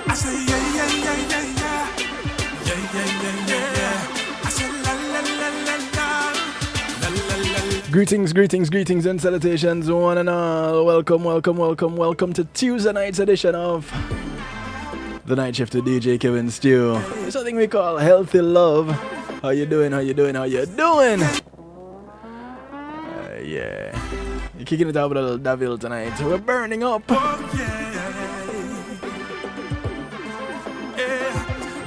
I say yeah, yeah, yeah, yeah, yeah. Yeah, yeah, yeah, yeah, yeah. I say la la la la la. La la la la. Greetings, greetings, greetings and salutations, one and all. Welcome, welcome, welcome, welcome to Tuesday night's edition of The Night Shift with DJ Kevin Stew. It's something we call Healthy Love. How you doing, how you doing, how you doing? Yeah. You're kicking it out with a little devil tonight. We're burning up. Oh yeah.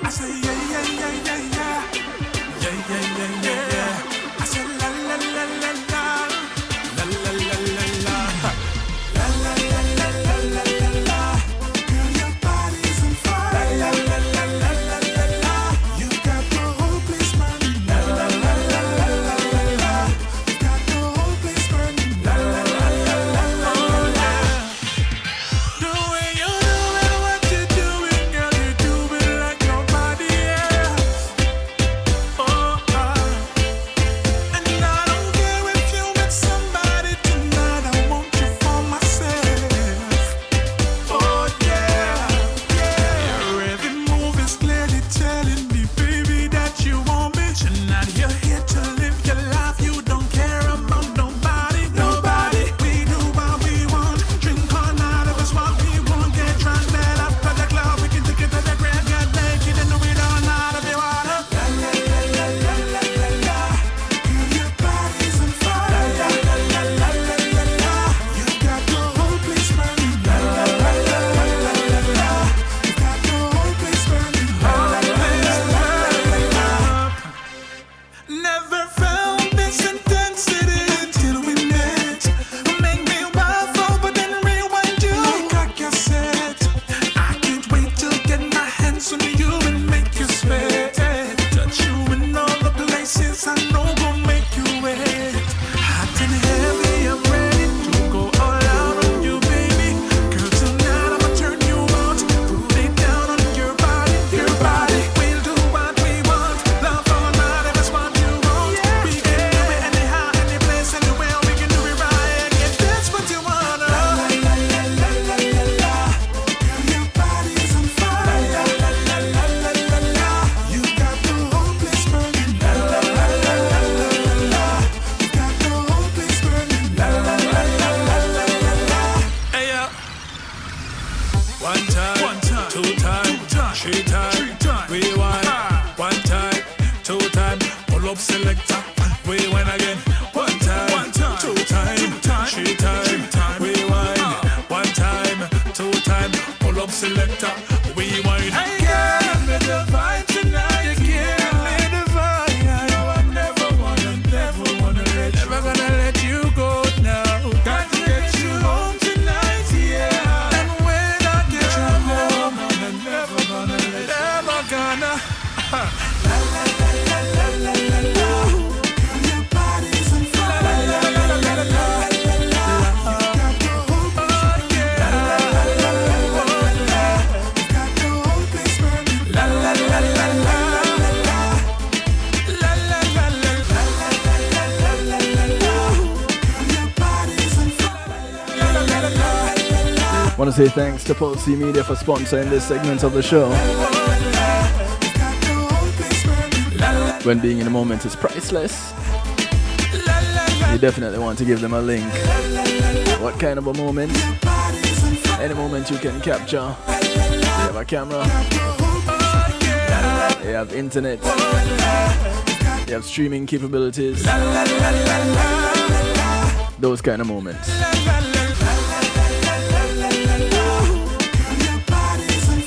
I say yeah, yeah, yeah, yeah, yeah. Yeah, yeah, yeah, yeah, yeah. I say la la la la la. La la la la la. La la la la la la la. Girl, your body's on fire. La la la la la la la. You got the whole place burning. La la la la la la la. You got the whole place burning. La la la la la la la. The way you do it, what you doing, girl, you do it like nobody else. Oh, and I don't care if you with somebody tonight. I want you for myself. Oh yeah, yeah. Your every move is clearly telling me, baby, that you want me. Tonight you're here to live your life. You don't care about nobody, nobody. We do what we want. Drink all night if it's what we want. Get drunk, let up at the club. We can take it to the grand, get naked and do it all night if you wanna. La la la la la la la la. Girl, your body's on fire. La la la la la la la. You got the whole place burning. La la la la la la la la. You got the whole place burning. La la la la la la la. Never felt this intensity until we met. Make me wild for, but then rewind you like a cassette. I can't wait to get my hands on you and make you sweat. Touch you in all the places I know gon' make you wet. Hot and heavy, I'm ready to go all out on you, baby. Girl, tonight I'ma turn you on. Put it down on your body, your body. We'll do what we want. Love all night if it's what you want. We can do it anyhow, any place, anywhere. We can do it right. If that's what you wanna. La la la la la la la la. Girl, your body's on fire. La la la la la la la. You got the whole place burning. La la la la la la la la. You got the whole place burning. La la la la la la la la. Hey yo. One time, two time, three time, rewind. One time, two time, pull up selector, rewind again. One time, two time, three time, rewind. One time, two time, pull up selector, rewind. Hey girl, give me the vibe tonight. You give me the vibe. No, I never wanna let you. Never gonna let you go now. Got to get you home tonight, yeah. And when I get you home, I'm never gonna let you. Never gonna. La la la la la la la la. Girl, your body's on fire. La la la la la la la la. You got the whole place burning. La la la la la la la. You got the whole place burning. La la la la la la la la. La la la la la la la la la la. Girl, your body's on fire. La la la la la la. Want to say thanks to Pulse Media for sponsoring this segment of the show. When being in the moment is priceless, you definitely want to give them a link. What kind of a moment? Any moment you can capture. You have a camera, you have internet, you have streaming capabilities. Those kind of moments.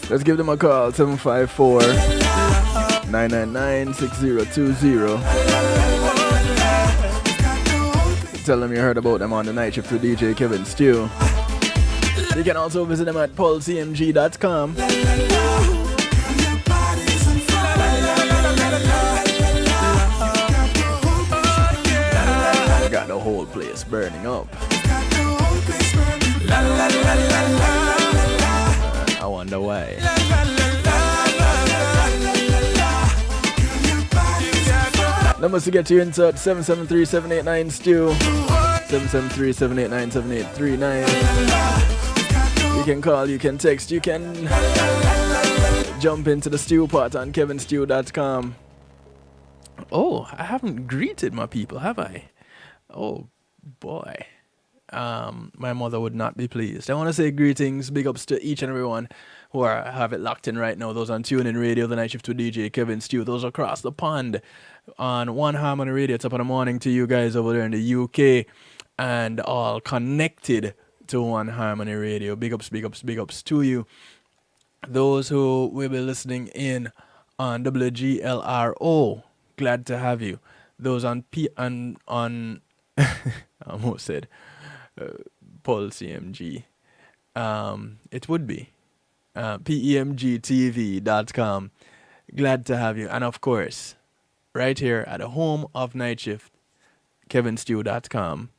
Let's give them a call, 754-999-6020. Tell them you heard about them on the night shift with DJ Kevin Stew. You can also visit them at pulsemg.com. Got the whole place burning up. I wonder why. Numbers to get you insert 773-789-STEW. 773-789-7839. You can call, you can text, you can jump into the stew pot on kevinstew.com. Oh, I haven't greeted my people, have I? Oh boy. My mother would not be pleased. I want to say greetings, big ups to each and everyone who have it locked in right now. Those on TuneIn Radio, The Night Shift with DJ Kevin Stew. Those across the pond on One Harmony Radio. Top of the morning to you guys over there in the UK and all connected to One Harmony Radio. Big ups, big ups, big ups to you. Those who will be listening in on WGLRO, glad to have you. Those on on I almost said Paul CMG. It would be PEMGTV.com. Glad to have you. And of course, right here at the home of Night Shift, KevinStew.com.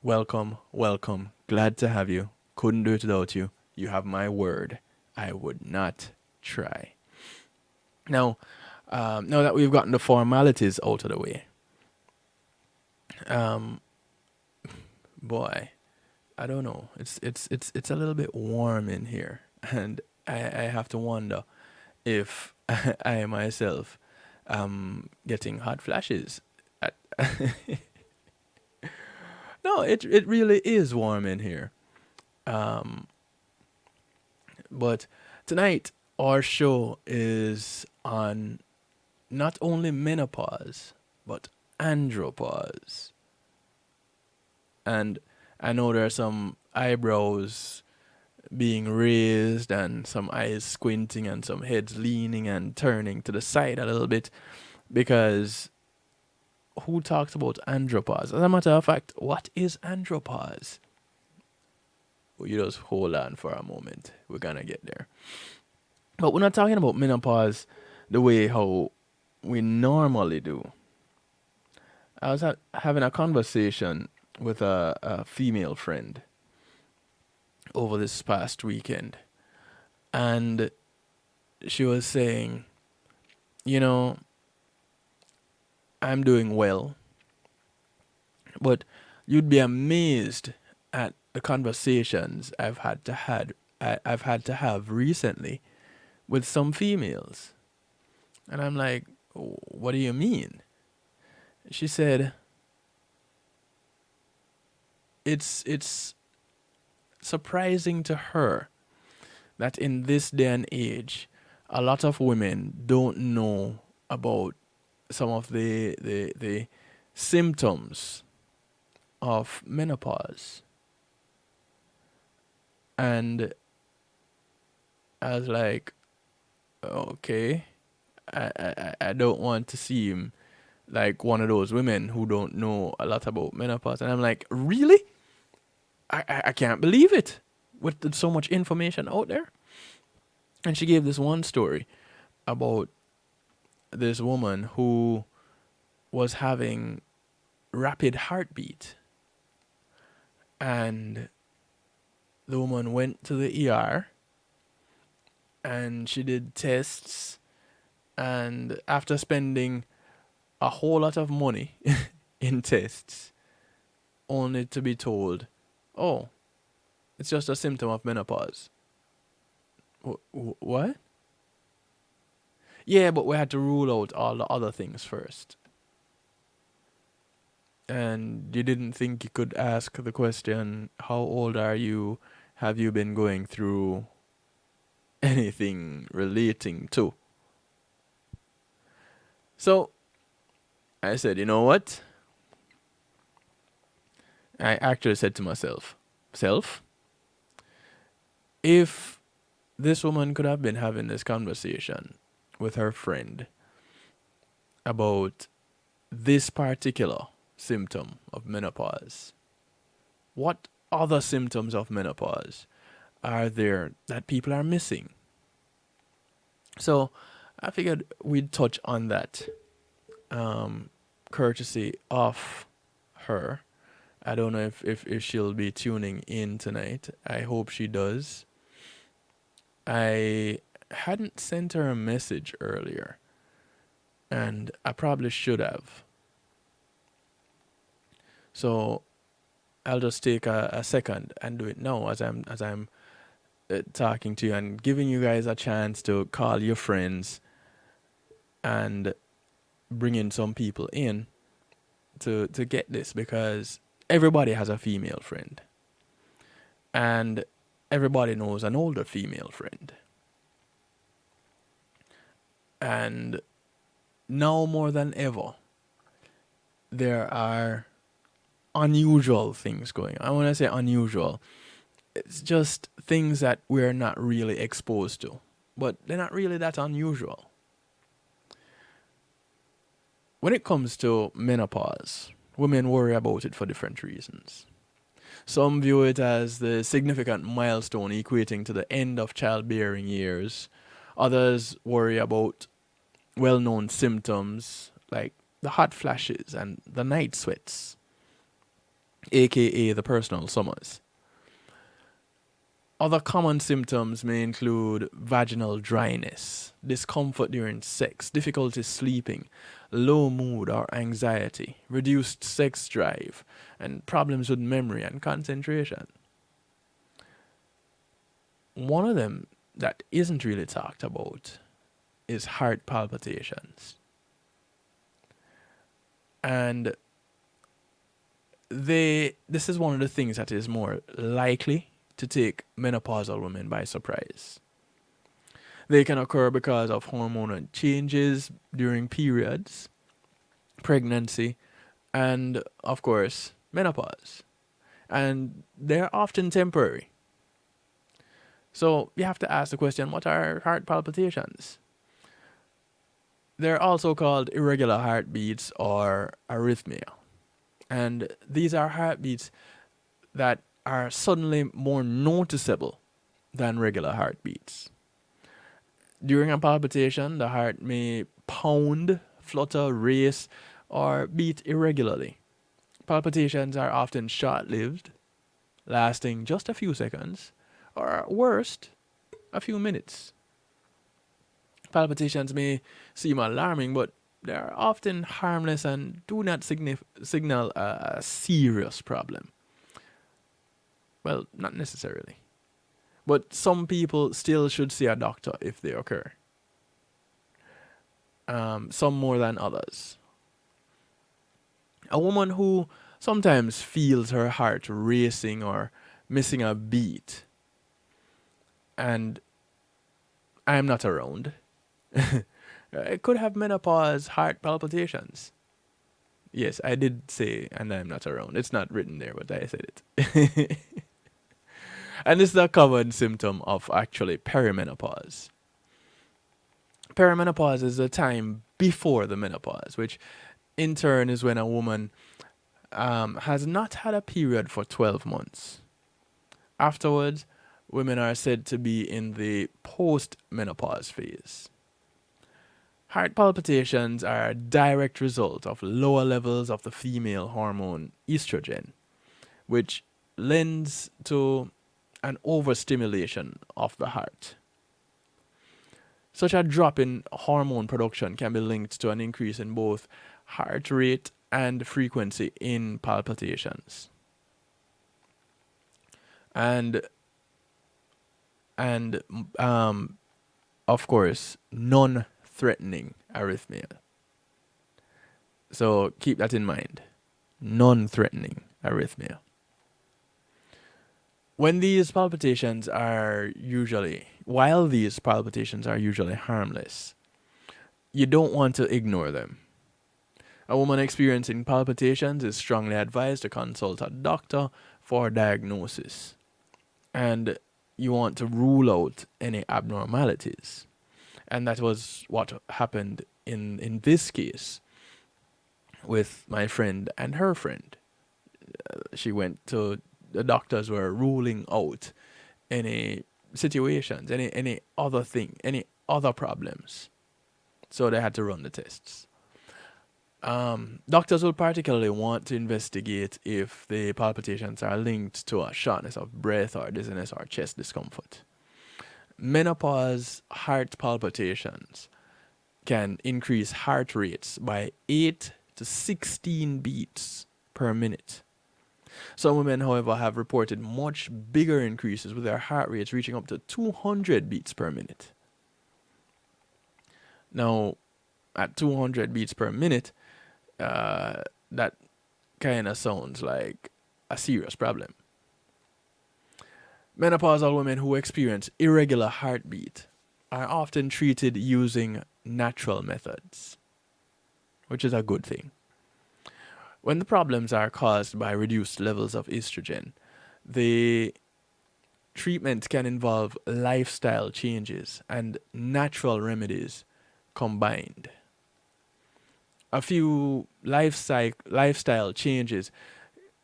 Welcome, welcome. Glad to have you. Couldn't do it without you. You have my word. I would not try. Now that we've gotten the formalities out of the way, boy, I don't know. It's a little bit warm in here, and I have to wonder if I myself am getting hot flashes. No, it really is warm in here. But tonight our show is on not only menopause but andropause. And I know there are some eyebrows being raised and some eyes squinting and some heads leaning and turning to the side a little bit, because who talks about andropause? As a matter of fact, what is andropause? Well, you just hold on for a moment. We're gonna get there. But we're not talking about menopause the way how we normally do. I was having a conversation with a female friend over this past weekend, and she was saying, you know, I'm doing well, but you'd be amazed at the conversations I've had to have recently with some females. And I'm like, what do you mean? She said, it's surprising to her that in this day and age, a lot of women don't know about some of the symptoms of menopause. And I was like, okay, I don't want to seem like one of those women who don't know a lot about menopause. And I'm like, really? I can't believe it, with so much information out there. And she gave this one story about this woman who was having rapid heartbeat, and the woman went to the ER and she did tests, and after spending a whole lot of money in tests, only to be told, oh, it's just a symptom of menopause. What? Yeah, but we had to rule out all the other things first. And you didn't think you could ask the question, how old are you? Have you been going through anything relating to? So I said, you know what? I actually said to myself, if this woman could have been having this conversation with her friend about this particular symptom of menopause, what other symptoms of menopause are there that people are missing? So I figured we'd touch on that, courtesy of her. I don't know if she'll be tuning in tonight. I hope she does. I hadn't sent her a message earlier, and I probably should have. So I'll just take a second and do it now as I'm talking to you and giving you guys a chance to call your friends and bring in some people in to get this, because everybody has a female friend and everybody knows an older female friend. And now more than ever, there are unusual things going on. When I say unusual, it's just things that we're not really exposed to, but they're not really that unusual. When it comes to menopause, women worry about it for different reasons. Some view it as the significant milestone equating to the end of childbearing years. Others worry about well known symptoms like the hot flashes and the night sweats, aka the personal summers. Other common symptoms may include vaginal dryness, discomfort during sex, difficulty sleeping, low mood or anxiety, reduced sex drive, and problems with memory and concentration. One of them that isn't really talked about is heart palpitations. And this is one of the things that is more likely to take menopausal women by surprise. They can occur because of hormonal changes during periods, pregnancy, and of course, menopause. And they're often temporary. So you have to ask the question, what are heart palpitations? They're also called irregular heartbeats or arrhythmia. And these are heartbeats that are suddenly more noticeable than regular heartbeats. During a palpitation, the heart may pound, flutter, race, or beat irregularly. Palpitations are often short lived, lasting just a few seconds, or at worst, a few minutes. Palpitations may seem alarming, but they are often harmless and do not signal a serious problem. Well, not necessarily. But some people still should see a doctor if they occur. Some more than others. A woman who sometimes feels her heart racing or missing a beat, and I am not around, it could have menopause heart palpitations. Yes, I did say, and I'm not around. It's not written there, but I said it. And this is a common symptom of actually perimenopause. Perimenopause is the time before the menopause, which in turn is when a woman has not had a period for 12 months. Afterwards, women are said to be in the post-menopause phase. Heart palpitations are a direct result of lower levels of the female hormone estrogen, which lends to an overstimulation of the heart. Such a drop in hormone production can be linked to an increase in both heart rate and frequency in palpitations. And of course, non-threatening arrhythmia. So keep that in mind. Non-threatening arrhythmia. While these palpitations are usually harmless, you don't want to ignore them. A woman experiencing palpitations is strongly advised to consult a doctor for diagnosis. And you want to rule out any abnormalities. And that was what happened in this case with my friend and her friend. She went to the doctors were ruling out any situations, any other thing, any other problems. So they had to run the tests. Doctors will particularly want to investigate if the palpitations are linked to a shortness of breath or dizziness or chest discomfort. Menopause heart palpitations can increase heart rates by 8 to 16 beats per minute Some women, however, have reported much bigger increases with their heart rates reaching up to 200 beats per minute. Now, at 200 beats per minute, that kind of sounds like a serious problem. Menopausal women who experience irregular heartbeat are often treated using natural methods, which is a good thing. When the problems are caused by reduced levels of estrogen, the treatment can involve lifestyle changes and natural remedies combined. A few lifestyle changes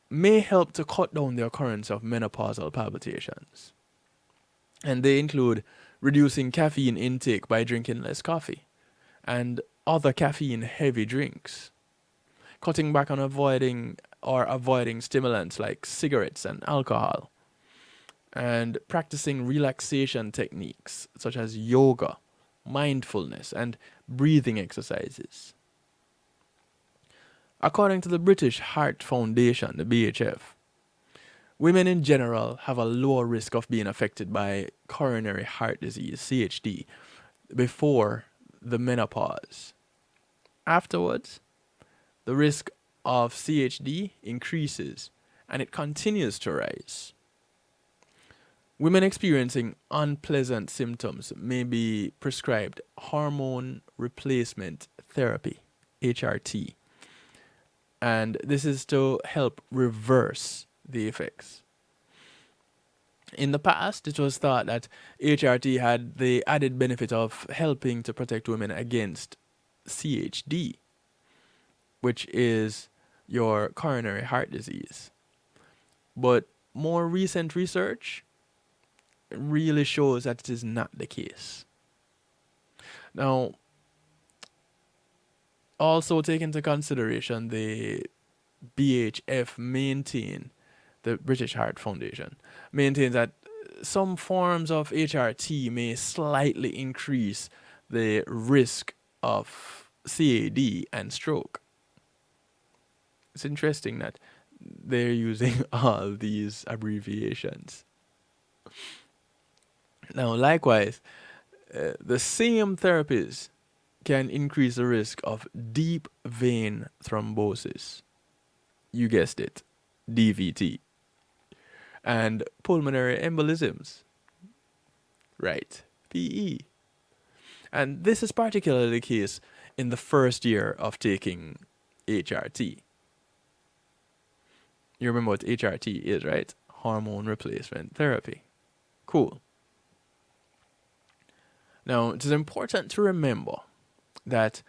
may help to cut down the occurrence of menopausal palpitations. And they include reducing caffeine intake by drinking less coffee and other caffeine heavy drinks, cutting back on avoiding stimulants like cigarettes and alcohol, and practicing relaxation techniques such as yoga, mindfulness, and breathing exercises. According to the British Heart Foundation, the BHF, women in general have a lower risk of being affected by coronary heart disease, CHD, before the menopause. Afterwards, the risk of CHD increases and it continues to rise. Women experiencing unpleasant symptoms may be prescribed hormone replacement therapy, HRT, and this is to help reverse the effects. In the past, it was thought that HRT had the added benefit of helping to protect women against CHD, which is your coronary heart disease. But more recent research really shows that it is not the case. Now, also take into consideration the BHF the British Heart Foundation maintains that some forms of HRT may slightly increase the risk of CAD and stroke. It's interesting that they're using all these abbreviations. Now, likewise, the same therapies can increase the risk of deep vein thrombosis. You guessed it, DVT. And pulmonary embolisms. Right, PE. And this is particularly the case in the first year of taking HRT. You remember what HRT is, right? Hormone replacement therapy. Cool. Now, it is important to remember that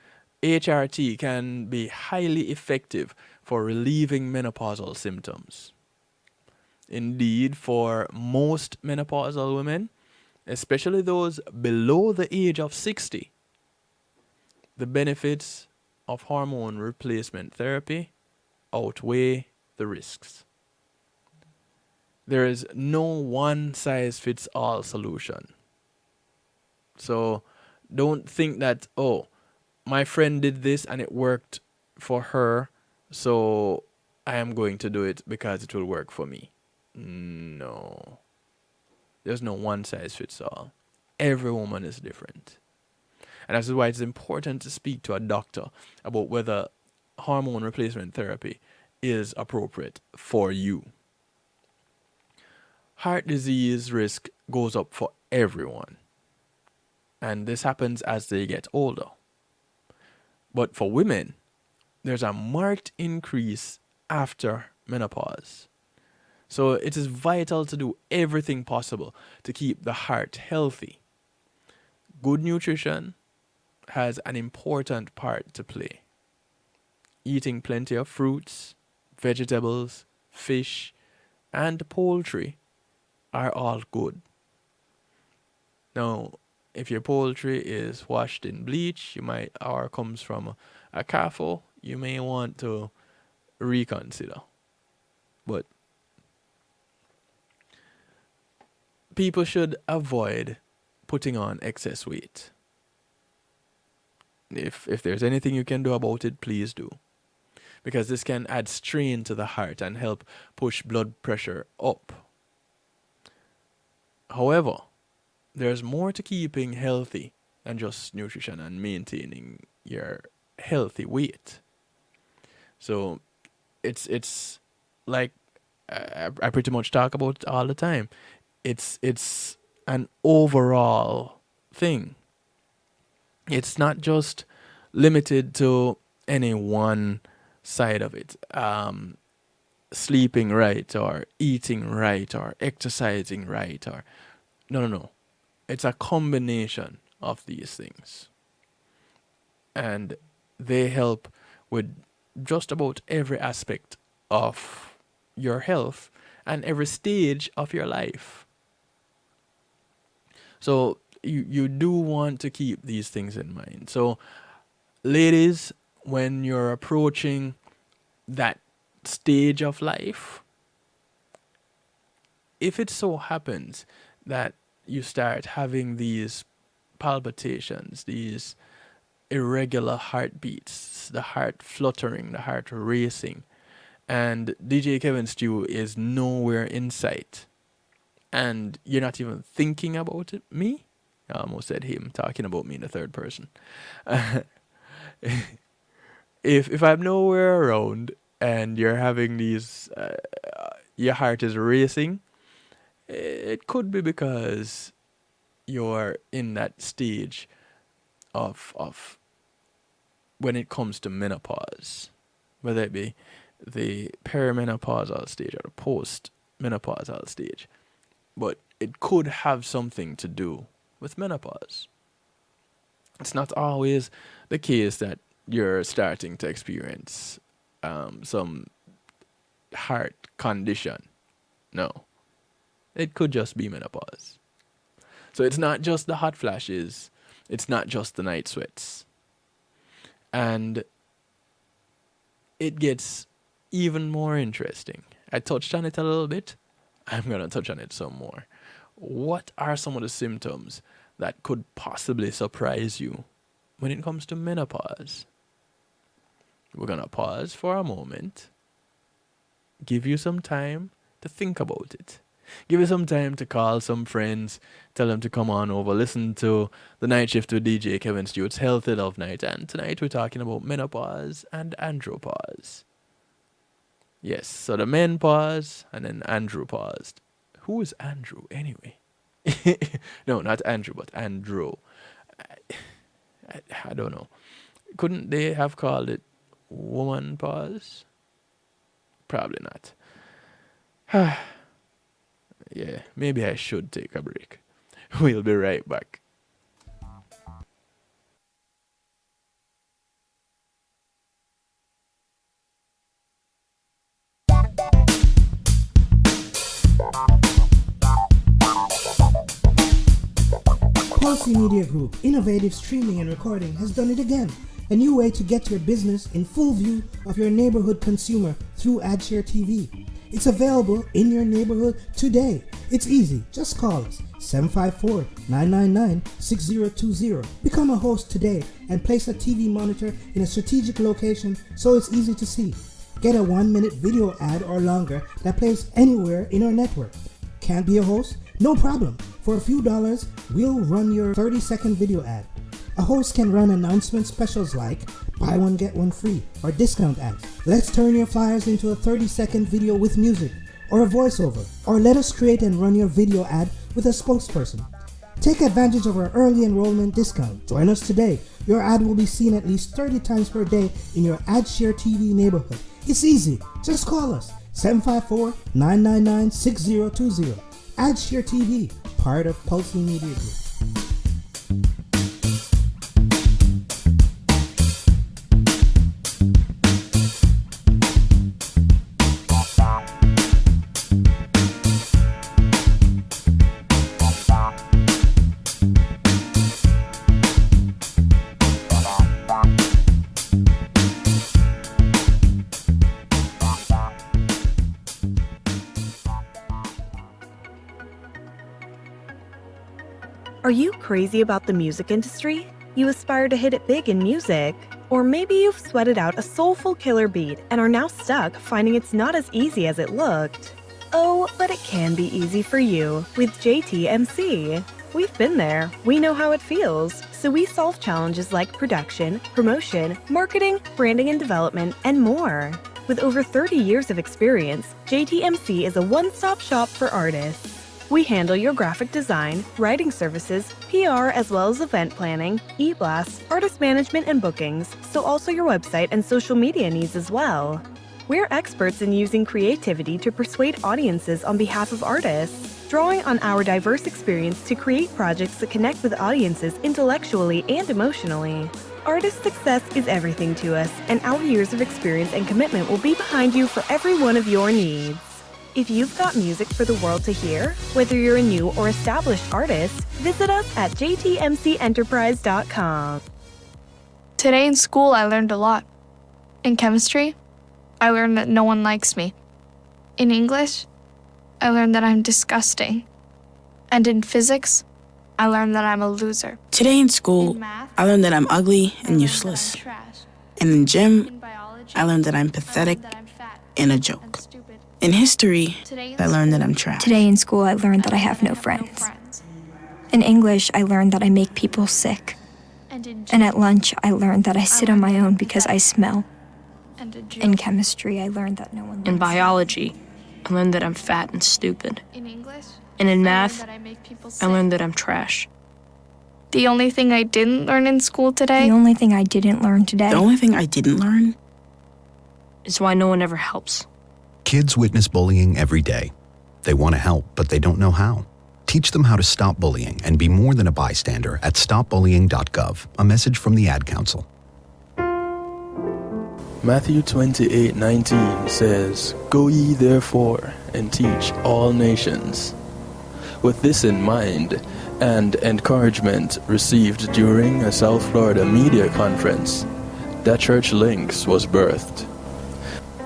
HRT can be highly effective for relieving menopausal symptoms. Indeed, for most menopausal women, especially those below the age of 60, the benefits of hormone replacement therapy outweigh the risks. There is no one-size-fits-all solution. So don't think that, oh, my friend did this and it worked for her, so I am going to do it because it will work for me. No. There's no one-size-fits-all. Every woman is different. And that's why it's important to speak to a doctor about whether hormone replacement therapy is appropriate for you. Heart disease risk goes up for everyone. And this happens as they get older. But for women, there's a marked increase after menopause. So it is vital to do everything possible to keep the heart healthy. Good nutrition has an important part to play. Eating plenty of fruits, vegetables, fish, and poultry are all good. Now, if your poultry is washed in bleach, or comes from a CAFO, you may want to reconsider. But people should avoid putting on excess weight. If there's anything you can do about it, please do. because this can add strain to the heart and help push blood pressure up. However, there's more to keeping healthy than just nutrition and maintaining your healthy weight. So it's like I pretty much talk about it all the time. It's an overall thing. It's not just limited to any one side of it. Sleeping right or eating right or exercising right or no. It's a combination of these things. And they help with just about every aspect of your health and every stage of your life. So you do want to keep these things in mind. So ladies, when you're approaching that stage of life, if it so happens that you start having these palpitations, these irregular heartbeats, the heart fluttering, the heart racing, and DJ Kevin Stew is nowhere in sight, and you're not even thinking about it, me? I almost said him, talking about me in the third person. if I'm nowhere around and you're having these, your heart is racing, it could be because you're in that stage of when it comes to menopause, whether it be the perimenopausal stage or the post-menopausal stage. But it could have something to do with menopause. It's not always the case that you're starting to experience some heart condition. No. It could just be menopause. So it's not just the hot flashes. It's not just the night sweats. And it gets even more interesting. I touched on it a little bit. I'm going to touch on it some more. What are some of the symptoms that could possibly surprise you when it comes to menopause? We're going to pause for a moment, give you some time to think about it. Give you some time to call some friends, tell them to come on over, listen to the Night Shift with DJ Kevin Stewart's Healthy Love Night. And tonight we're talking about menopause and andropause. Yes, so the menopause and then andropause. Who is Andrew anyway? No, not Andrew, but Andro. I don't know. Couldn't they have called it woman pause? Probably not. Yeah, maybe I should take a break. We'll be right back. Pulsey Media Group, innovative streaming and recording, has done it again. A new way to get your business in full view of your neighborhood consumer through AdShare TV. It's available in your neighborhood today. It's easy. Just call us 754-999-6020. Become a host today and place a TV monitor in a strategic location so it's easy to see. Get a 1-minute video ad or longer that plays anywhere in our network. Can't be a host? No problem. For a few dollars, we'll run your 30-second video ad. A host can run announcement specials like buy one get one free or discount ads. Let's turn your flyers into a 30-second video with music or a voiceover, or let us create and run your video ad with a spokesperson. Take advantage of our early enrollment discount. Join us today. Your ad will be seen at least 30 times per day in your AdShare TV neighborhood. It's easy. Just call us 754-999-6020. AdShare TV, part of Pulsey Media Group. Are you crazy about the music industry? You aspire to hit it big in music? Or maybe you've sweated out a soulful killer beat and are now stuck finding it's not as easy as it looked. Oh, but it can be easy for you with JTMC. We've been there, we know how it feels, so we solve challenges like production, promotion, marketing, branding and development, and more. With over 30 years of experience, JTMC is a one-stop shop for artists. We handle your graphic design, writing services, PR, as well as event planning, e-blasts, artist management and bookings, so also your website and social media needs as well. We're experts in using creativity to persuade audiences on behalf of artists, drawing on our diverse experience to create projects that connect with audiences intellectually and emotionally. Artist success is everything to us, and our years of experience and commitment will be behind you for every one of your needs. If you've got music for the world to hear, whether you're a new or established artist, visit us at jtmcenterprise.com. Today in school, I learned a lot. In chemistry, I learned that no one likes me. In English, I learned that I'm disgusting. And in physics, I learned that I'm a loser. Today in school, In math, I learned that I'm ugly I and learned useless. that I'm trash. And in gym, In biology, I learned that I'm I pathetic learned that I'm fat and a and joke. stupid. In history, Today in I learned that school, I'm trash. Today in school, I learned that I have no friends. In English, I learned that I make people sick. And in And at lunch, I learned that I sit on my own because I smell. and in In chemistry, I learned that no one In likes me. biology, I learned that I'm fat and stupid. In English, And in I math, learned that I make people I sick. learned that I'm trash. The only thing I didn't learn in school today The only thing I didn't learn today The only thing I didn't learn, Is why no one ever helps. Kids witness bullying every day. They want to help, but they don't know how. Teach them how to stop bullying and be more than a bystander at stopbullying.gov. A message from the Ad Council. Matthew 28:19 says, "Go ye therefore and teach all nations." With this in mind, and encouragement received during a South Florida media conference, The Church Links was birthed.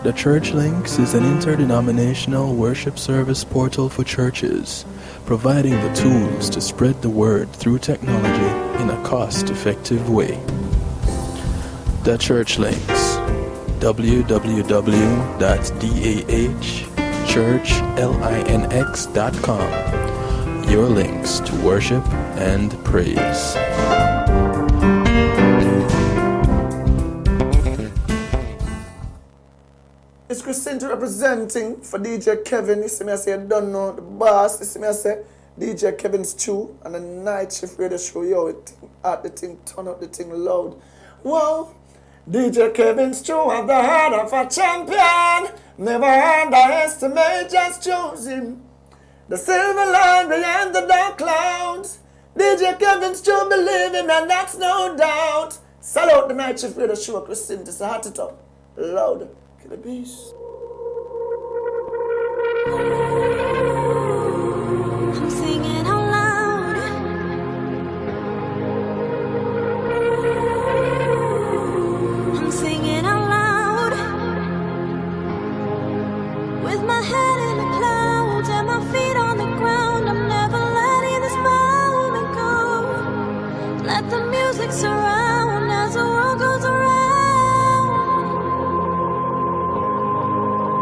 The Church Links is an interdenominational worship service portal for churches, providing the tools to spread the word through technology in a cost-effective way. The Church Links, www.dahchurchlinx.com. Your links to worship and praise. It's Christine representing for DJ Kevin. You see me, I say, I don't know the boss. You see me, I say, DJ Kevin's Stew and the night shift radio show. Yo, the thing, turn up the thing loud. Whoa, DJ Kevin's Stew at the heart of a champion. Never underestimate, just choose him. The silver line behind the dark clouds. DJ Kevin's Stew, believe him, and that's no doubt. Salute the night shift radio show, Christine. This is a hot it up. Loud. Kill the beast. I'm singing out loud. I'm singing out loud. With my head in the clouds and my feet on the ground, I'm never letting this moment go. Let the music surround as the world goes around.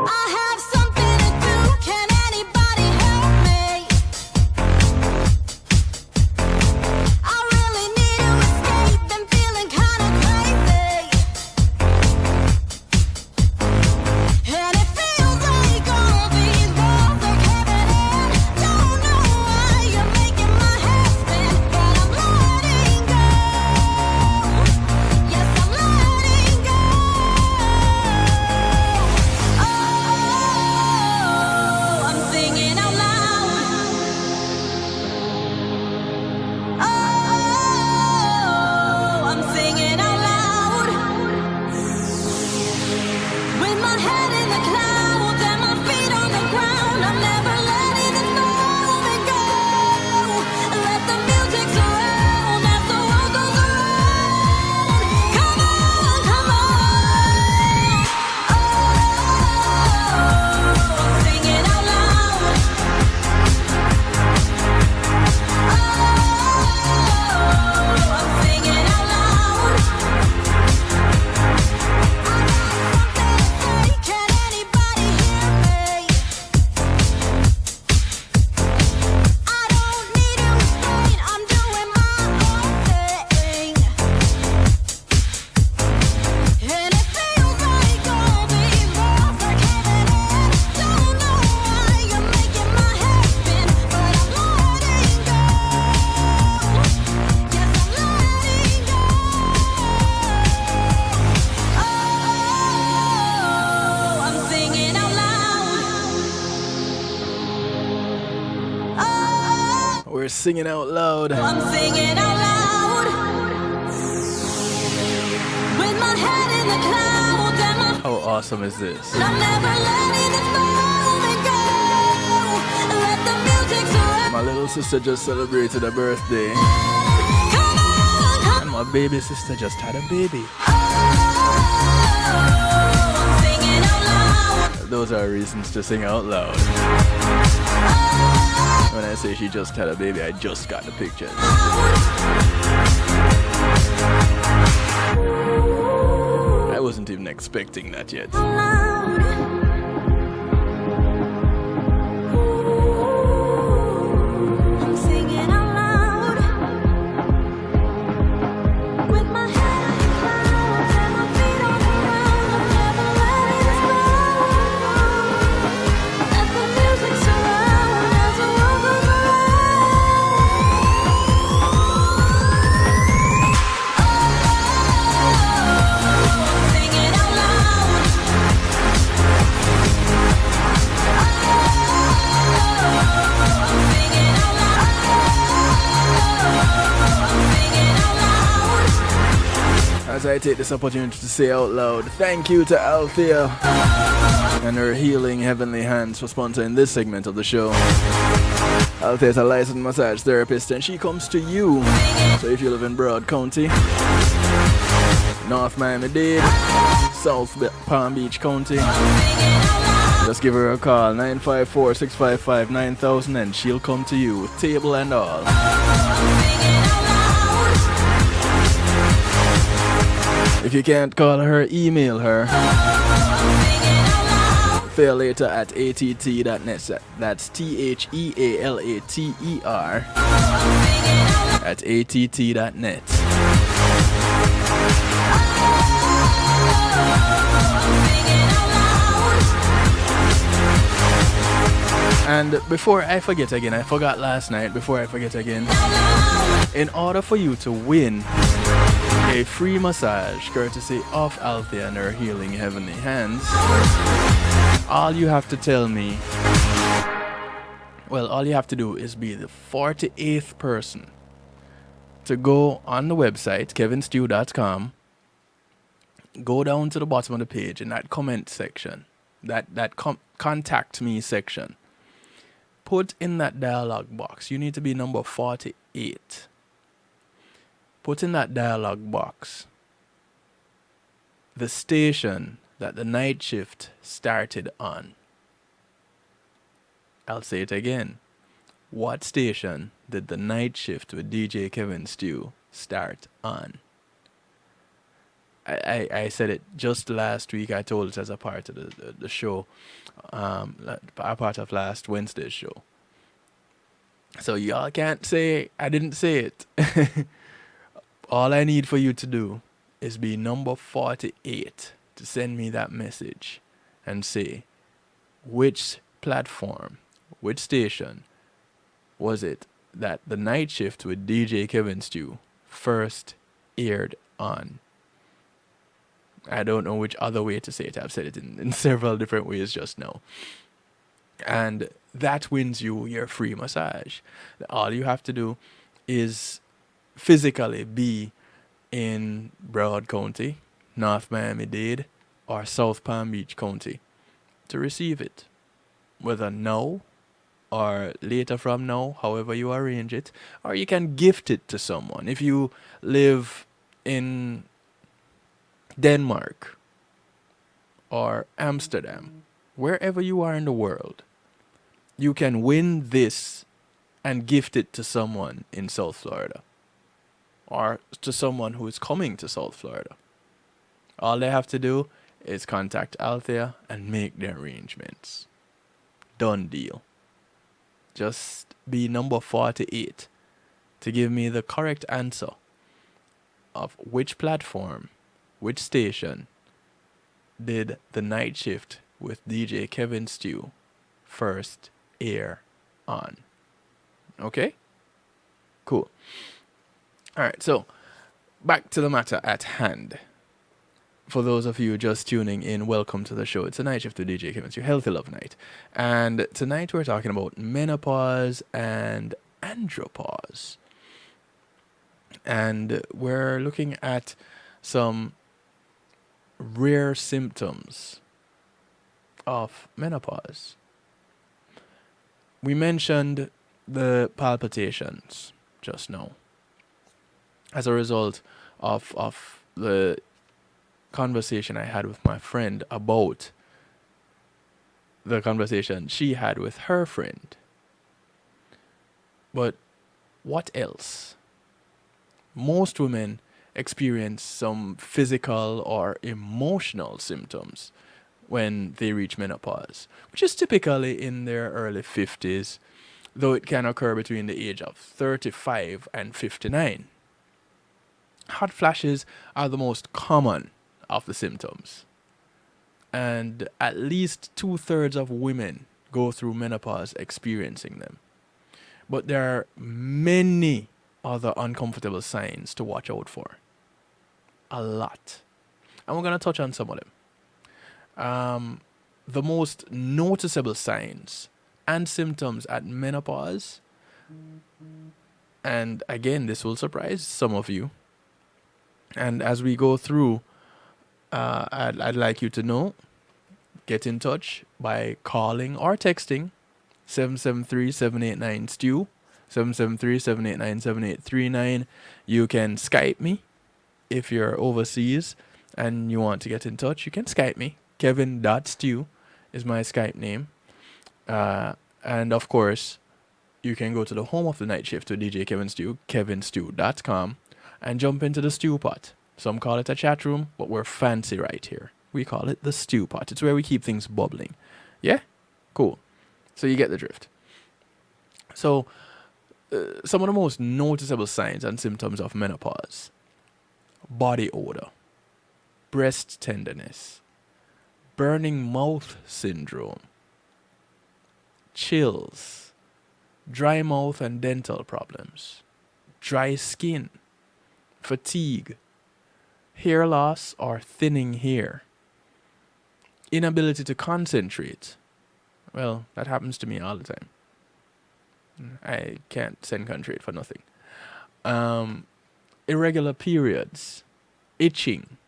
I have something to do. Can anybody help me? I really need to escape. Been feeling kind of crazy, and it feels like all these walls are caving in. Don't know why you're making my head spin, but I'm letting go. we're singing out loud. I'm singing out loud with my head in the clouds and my How awesome is this? I'm never letting this moment go. Let the music surround. My little sister just celebrated a birthday. Come on, And my baby sister just had a baby. I'm singing out loud. Those are reasons to sing out loud. When I say she just had a baby, I just got the pictures. I wasn't even expecting that yet. I'm singing out loud with my head in the clouds and my feet on the ground. I'm never letting this moment go. Let the music surround as the world goes around. Singing out loud. As I take this opportunity to say out loud, thank you to Althea and her healing heavenly hands for sponsoring this segment of the show. Althea is a licensed massage therapist and she comes to you. So if you live in Broad County, North Miami-Dade, South Palm Beach County, just give her a call, 954-655-9000, and she'll come to you with table and all. If you can't call her, email her. Thealater at att.net. That's THEALATER at att.net. And before I forget again, I forgot last night, before I forget again, in order for you to win a free massage courtesy of Althea and her healing heavenly hands, all you have to tell me, well, all you have to do is be the 48th person to go on the website, kevinstew.com, go down to the bottom of the page in that comment section, that contact me section. Put in that dialog box, you need to be number 48. Put in that dialog box the station that the night shift started on. I'll say it again. What station did the night shift with DJ Kevin Stew start on? I said it just last week. I told it as a part of the show, a part of last Wednesday's show. So y'all can't say I didn't say it. All I need for you to do is be number 48 to send me that message and say which platform, which station was it that the night shift with DJ Kevin Stew first aired on. I don't know which other way to say it. I've said it in several different ways just now. And that wins you your free massage. All you have to do is physically be in Broward County, North Miami-Dade, or South Palm Beach County to receive it. Whether now or later from now, however you arrange it, or you can gift it to someone. If you live in Denmark or Amsterdam, wherever you are in the world, you can win this and gift it to someone in South Florida or to someone who is coming to South Florida. All they have to do is contact Althea and make the arrangements. Done deal. Just be number 48 to give me the correct answer of which platform, which station did the night shift with DJ Kevin Stew first air on. Okay? Cool. Alright, so back to the matter at hand. For those of you just tuning in, welcome to the show. It's a night shift with DJ Kevin Stew, Healthy Love Night. And tonight we're talking about menopause and Andropause. And we're looking at some rare symptoms of menopause. We mentioned the palpitations just now as a result of the conversation I had with my friend about the conversation she had with her friend. But what else? Most women experience some physical or emotional symptoms when they reach menopause, which is typically in their early 50s, though it can occur between the age of 35 and 59. Hot flashes are the most common of the symptoms, and at least 2/3 of women go through menopause experiencing them. But there are many other uncomfortable signs to watch out for. A lot. And we're going to touch on some of them. The most noticeable signs and symptoms at menopause, and again, this will surprise some of you. And as we go through, I'd like you to know, get in touch by calling or texting 773-789-STEW, 773-789-7839. You can Skype me if you're overseas and you want to get in touch. You can Skype me. Kevin.stew is my Skype name. And of course, you can go to the home of the night shift with DJ Kevin Stew, kevinstew.com, and jump into the stew pot. Some call it a chat room, but we're fancy right here. We call it the stew pot. It's where we keep things bubbling. Yeah? Cool. So you get the drift. So, some of the most noticeable signs and symptoms of menopause: body odor, breast tenderness, burning mouth syndrome, chills, dry mouth and dental problems, dry skin, fatigue, hair loss or thinning hair, inability to concentrate. Well, that happens to me all the time. I can't concentrate for nothing. Irregular periods, itching,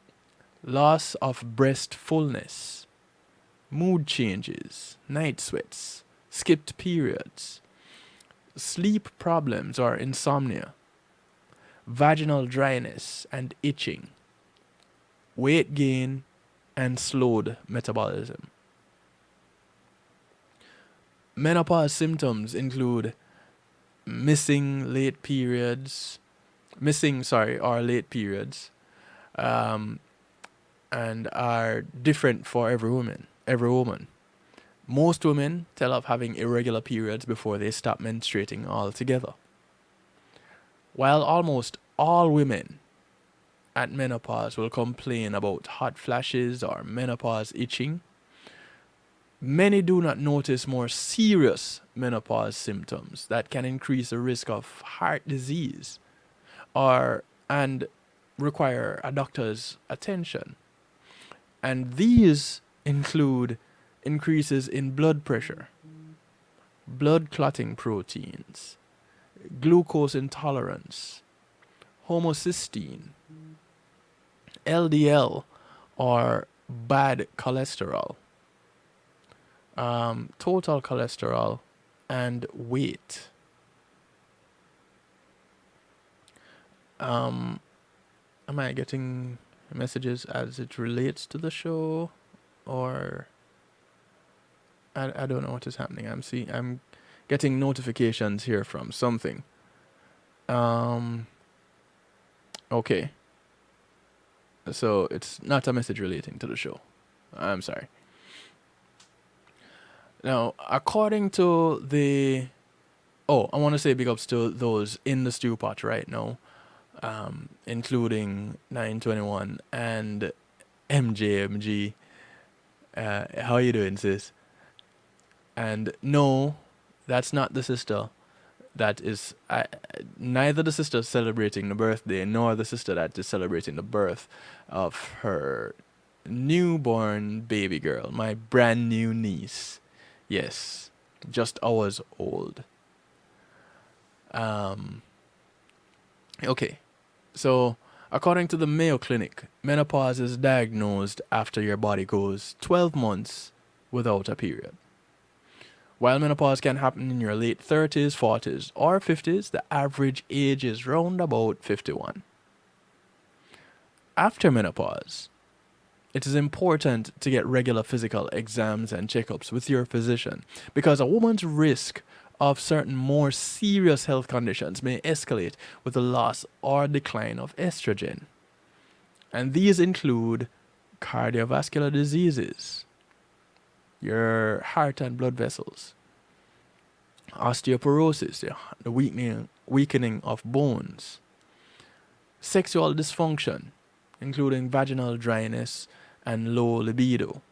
loss of breast fullness, mood changes, night sweats, skipped periods, sleep problems or insomnia, vaginal dryness and itching, weight gain, and slowed metabolism. Menopause symptoms include missing or late periods, and are different for every woman. Most women tell of having irregular periods before they stop menstruating altogether. While almost all women at menopause will complain about hot flashes or menopause itching, many do not notice more serious menopause symptoms that can increase the risk of heart disease and require a doctor's attention. And these include increases in blood pressure, blood clotting proteins, glucose intolerance, homocysteine, LDL or bad cholesterol, total cholesterol, and weight. Am I getting messages as it relates to the show, or I don't know what is happening. I'm getting notifications here from something. Okay. So it's not a message relating to the show. I'm sorry. Now, according to I want to say big ups to those in the stew pot right now, including 921 and MJMG. How you doing, sis? And no, that's not the sister. That is neither the sister celebrating the birthday nor the sister that is celebrating the birth of her newborn baby girl, my brand new niece. Yes, just hours old. Um, okay, so according to the Mayo Clinic, menopause is diagnosed after your body goes 12 months without a period. While menopause can happen in your late 30s, 40s, or 50s, the average age is round about 51. After menopause, it is important to get regular physical exams and checkups with your physician because a woman's risk of certain more serious health conditions may escalate with the loss or decline of estrogen. And these include cardiovascular diseases, your heart and blood vessels, osteoporosis, the weakening of bones, sexual dysfunction, including vaginal dryness and low libido.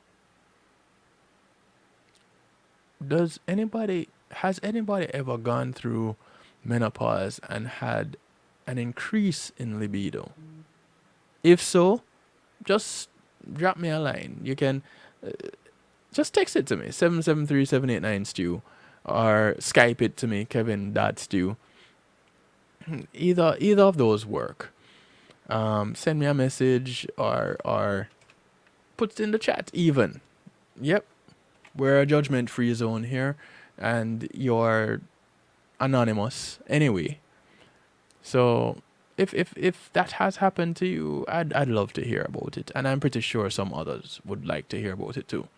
Has anybody ever gone through menopause and had an increase in libido? If so, just drop me a line. You can just text it to me, 773-789-STEW, or Skype it to me, Kevin.Stew. Either of those work. Send me a message or put it in the chat even. Yep. We're a judgment-free zone here, and you're anonymous anyway. So if that has happened to you, I'd love to hear about it, and I'm pretty sure some others would like to hear about it too.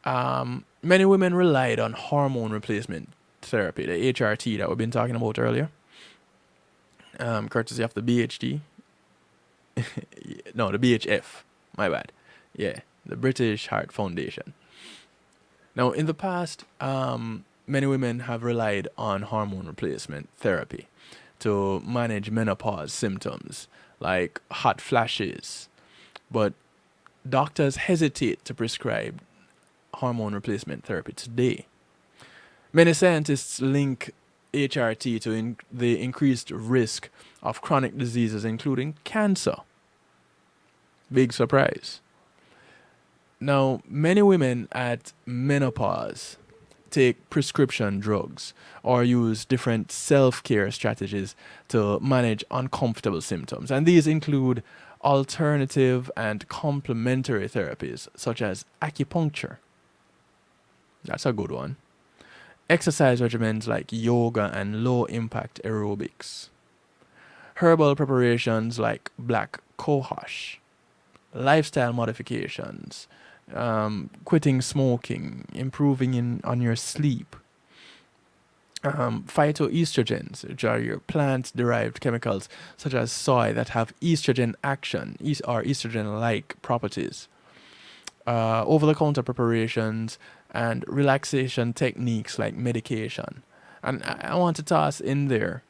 Many women relied on hormone replacement therapy, the HRT that we've been talking about earlier, courtesy of the BHD. No, the BHF. My bad. Yeah, the British Heart Foundation. Now, in the past, many women have relied on hormone replacement therapy to manage menopause symptoms like hot flashes, but doctors hesitate to prescribe hormone replacement therapy today. Many scientists link HRT to the increased risk of chronic diseases, including cancer. Big surprise. Now, many women at menopause take prescription drugs or use different self-care strategies to manage uncomfortable symptoms. And these include alternative and complementary therapies such as acupuncture. That's a good one. Exercise regimens like yoga and low-impact aerobics. Herbal preparations like black cohosh. Lifestyle modifications. Quitting smoking, improving on your sleep, phytoestrogens, which are your plant-derived chemicals such as soy that have estrogen action or estrogen-like properties, over-the-counter preparations, and relaxation techniques like medication. And I want to toss in there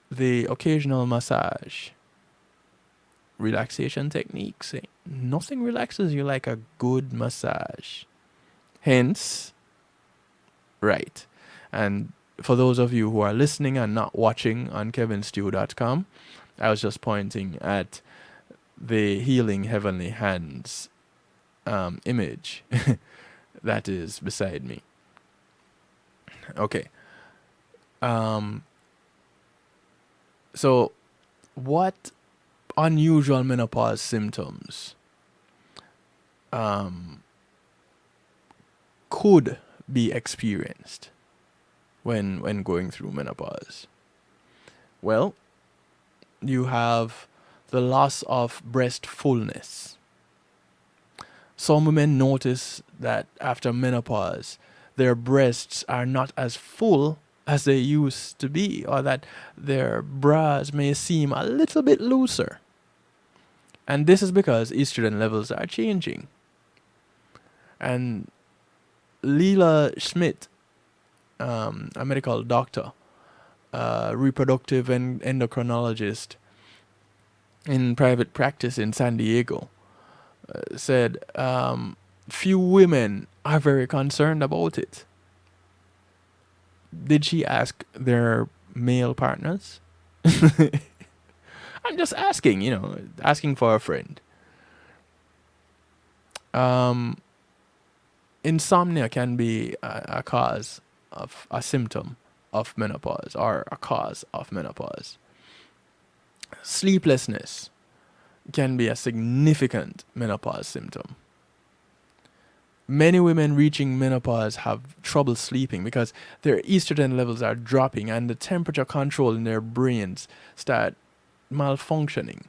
the occasional massage. Relaxation techniques. Nothing relaxes you like a good massage. Hence, right. And for those of you who are listening and not watching on kevinstew.com, I was just pointing at the Healing Heavenly Hands image that is beside me. Okay. So, what unusual menopause symptoms could be experienced when going through menopause? Well, you have the loss of breast fullness. Some women notice that after menopause, their breasts are not as full as they used to be, or that their bras may seem a little bit looser. And this is because estrogen levels are changing. And Leela Schmidt, a medical doctor, reproductive and endocrinologist in private practice in San Diego, said few women are very concerned about it. Did she ask their male partners? I'm just asking, asking for a friend. Insomnia can be a cause of a symptom of menopause or a cause of menopause. Sleeplessness can be a significant menopause symptom. Many women reaching menopause have trouble sleeping because their estrogen levels are dropping and the temperature control in their brains start malfunctioning.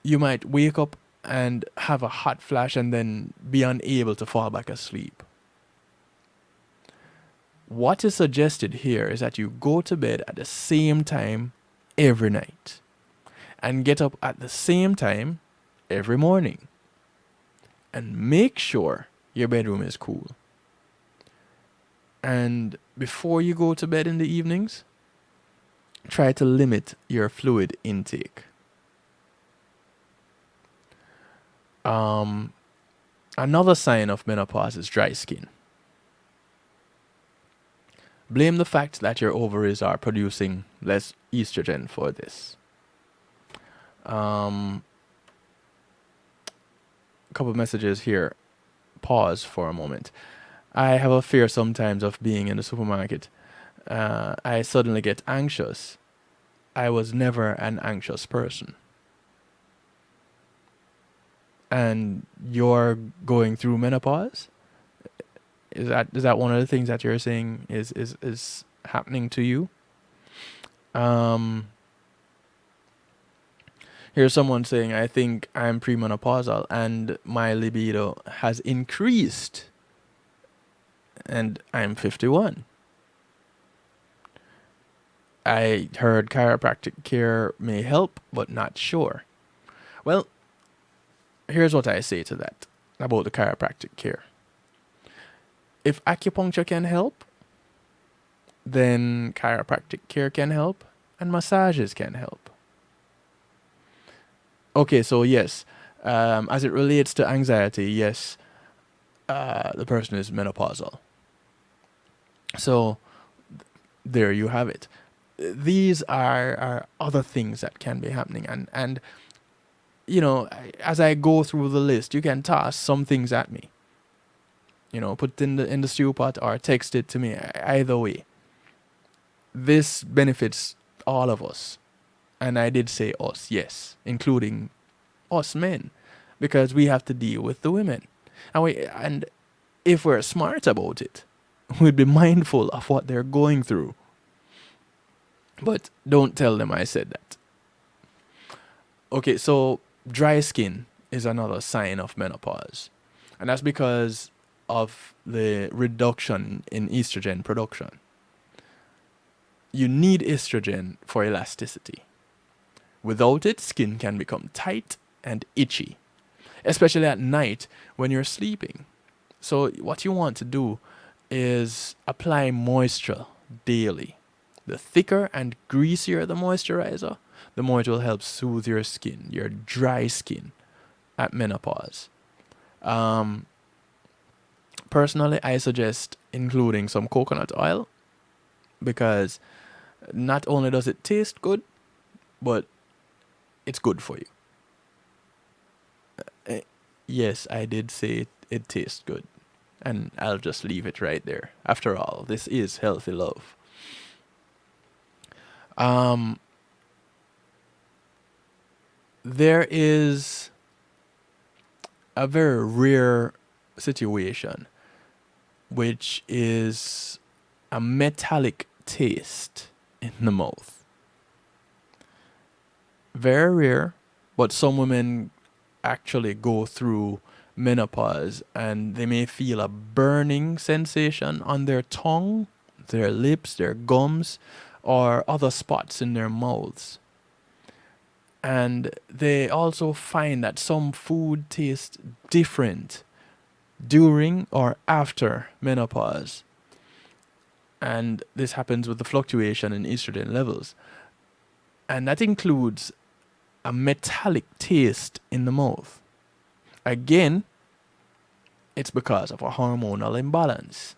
You might wake up and have a hot flash and then be unable to fall back asleep. What is suggested here is that you go to bed at the same time every night and get up at the same time every morning. And make sure your bedroom is cool. And before you go to bed in the evenings, try to limit your fluid intake. Another sign of menopause is dry skin. Blame the fact that your ovaries are producing less estrogen for this. Couple messages here. Pause for a moment. I have a fear sometimes of being in the supermarket. I suddenly get anxious. I was never an anxious person. And you're going through menopause? Is that one of the things that you're saying is happening to you? Here's someone saying, I think I'm premenopausal and my libido has increased and I'm 51. I heard chiropractic care may help, but not sure. Well, here's what I say to that about the chiropractic care. If acupuncture can help, then chiropractic care can help and massages can help. Okay, so yes, as it relates to anxiety, yes, the person is menopausal. So there you have it. These are other things that can be happening, and you know, as I go through the list, you can toss some things at me. You know, put it in the stew pot or text it to me. Either way, this benefits all of us. And I did say us, yes, including us men, because we have to deal with the women. And if we're smart about it, we'd be mindful of what they're going through. But don't tell them I said that. Okay, so dry skin is another sign of menopause. And that's because of the reduction in estrogen production. You need estrogen for elasticity. Without it, skin can become tight and itchy, especially at night when you're sleeping. So what you want to do is apply moisture daily. The thicker and greasier the moisturizer, the more it will help soothe your skin, your dry skin at menopause. Personally, I suggest including some coconut oil because not only does it taste good, but it's good for you. Yes, I did say it tastes good. And I'll just leave it right there. After all, this is healthy love. There is a very rare situation, which is a metallic taste in the mouth. Very rare, but some women actually go through menopause and they may feel a burning sensation on their tongue, their lips, their gums, or other spots in their mouths. And they also find that some food tastes different during or after menopause. And this happens with the fluctuation in estrogen levels. And that includes a metallic taste in the mouth. Again, it's because of a hormonal imbalance.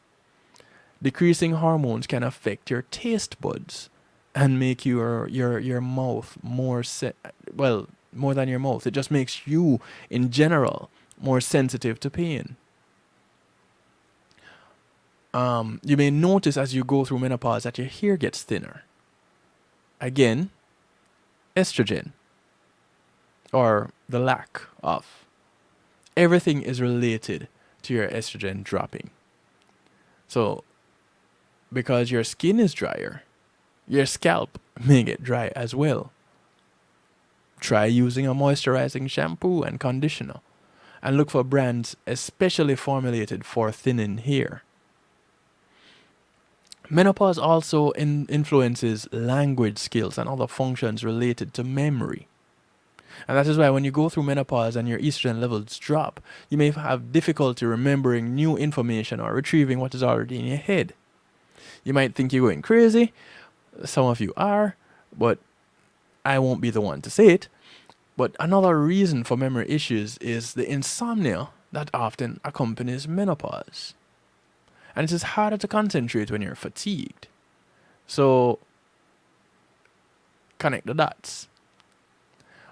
Decreasing hormones can affect your taste buds and make your mouth more more than your mouth. It just makes you in general more sensitive to pain. You may notice as you go through menopause that your hair gets thinner. Again, estrogen, or the lack of. Everything is related to your estrogen dropping. So, because your skin is drier, your scalp may get dry as well. Try using a moisturizing shampoo and conditioner, and look for brands especially formulated for thinning hair. Menopause also influences language skills and other functions related to memory. And that is why when you go through menopause and your estrogen levels drop, you may have difficulty remembering new information or retrieving what is already in your head. You might think you're going crazy. Some of you are, but I won't be the one to say it. But another reason for memory issues is the insomnia that often accompanies menopause. And it is harder to concentrate when you're fatigued. So, connect the dots.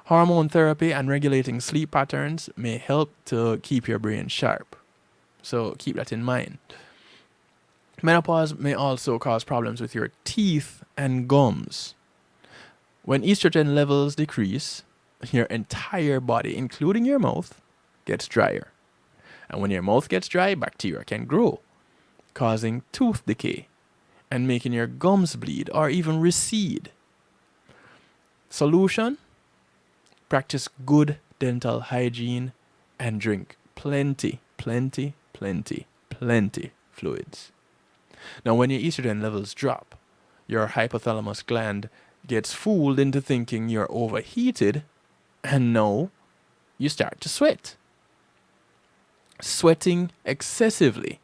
Hormone therapy and regulating sleep patterns may help to keep your brain sharp. So, keep that in mind. Menopause may also cause problems with your teeth and gums. When estrogen levels decrease, your entire body, including your mouth, gets drier. And when your mouth gets dry, bacteria can grow, causing tooth decay and making your gums bleed or even recede. Solution: practice good dental hygiene and drink plenty fluids. Now, when your estrogen levels drop, your hypothalamus gland gets fooled into thinking you're overheated, and now you start to sweat. Sweating excessively,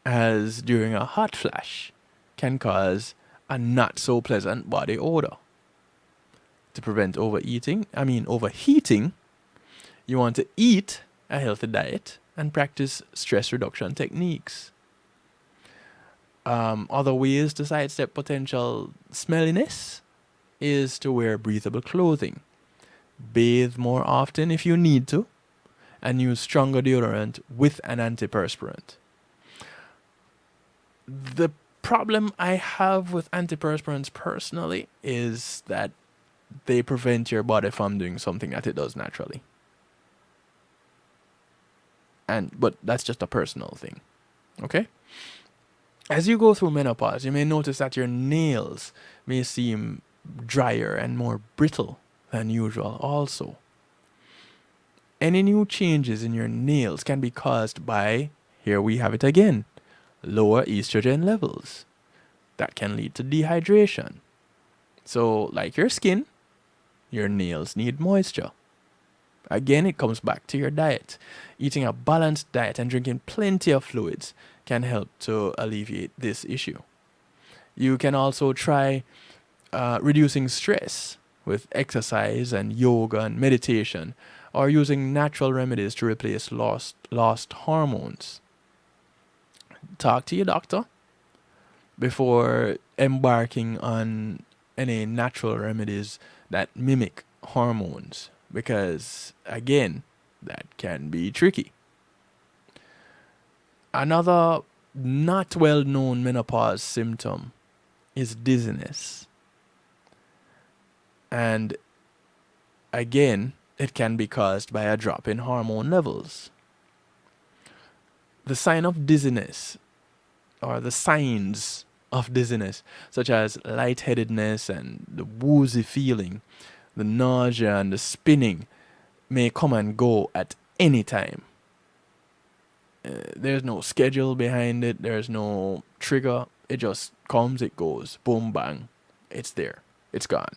as during a hot flash, can cause a not so pleasant body odor. To prevent overheating, you want to eat a healthy diet and practice stress reduction techniques. Other ways to sidestep potential smelliness is to wear breathable clothing, bathe more often if you need to, and use stronger deodorant with an antiperspirant. The problem I have with antiperspirants personally is that they prevent your body from doing something that it does naturally. But that's just a personal thing. Okay? As you go through menopause, you may notice that your nails may seem drier and more brittle than usual also. Any new changes in your nails can be caused by, here we have it again, lower estrogen levels. That can lead to dehydration. So, like your skin, your nails need moisture. Again, it comes back to your diet. Eating a balanced diet and drinking plenty of fluids can help to alleviate this issue. You can also try reducing stress with exercise and yoga and meditation, or using natural remedies to replace lost hormones. Talk to your doctor before embarking on any natural remedies that mimic hormones, because again, that can be tricky. Another not well known menopause symptom is dizziness. And again, it can be caused by a drop in hormone levels. The sign of dizziness, or the signs of dizziness, such as lightheadedness and the woozy feeling, the nausea and the spinning, may come and go at any time. There's no schedule behind it. There's no trigger. It just comes, it goes. Boom, bang. It's there. It's gone.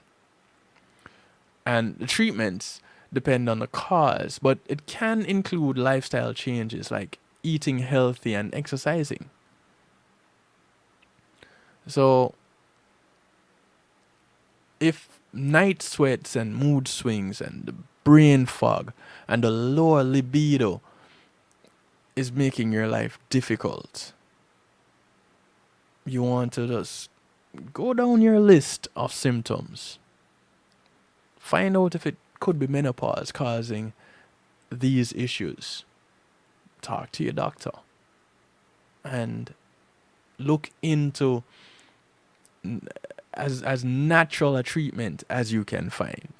And the treatments depend on the cause, but it can include lifestyle changes like eating healthy and exercising. So, if night sweats and mood swings and the brain fog and the lower libido is making your life difficult, you want to just go down your list of symptoms. Find out if it could be menopause causing these issues. Talk to your doctor and look into as natural a treatment as you can find.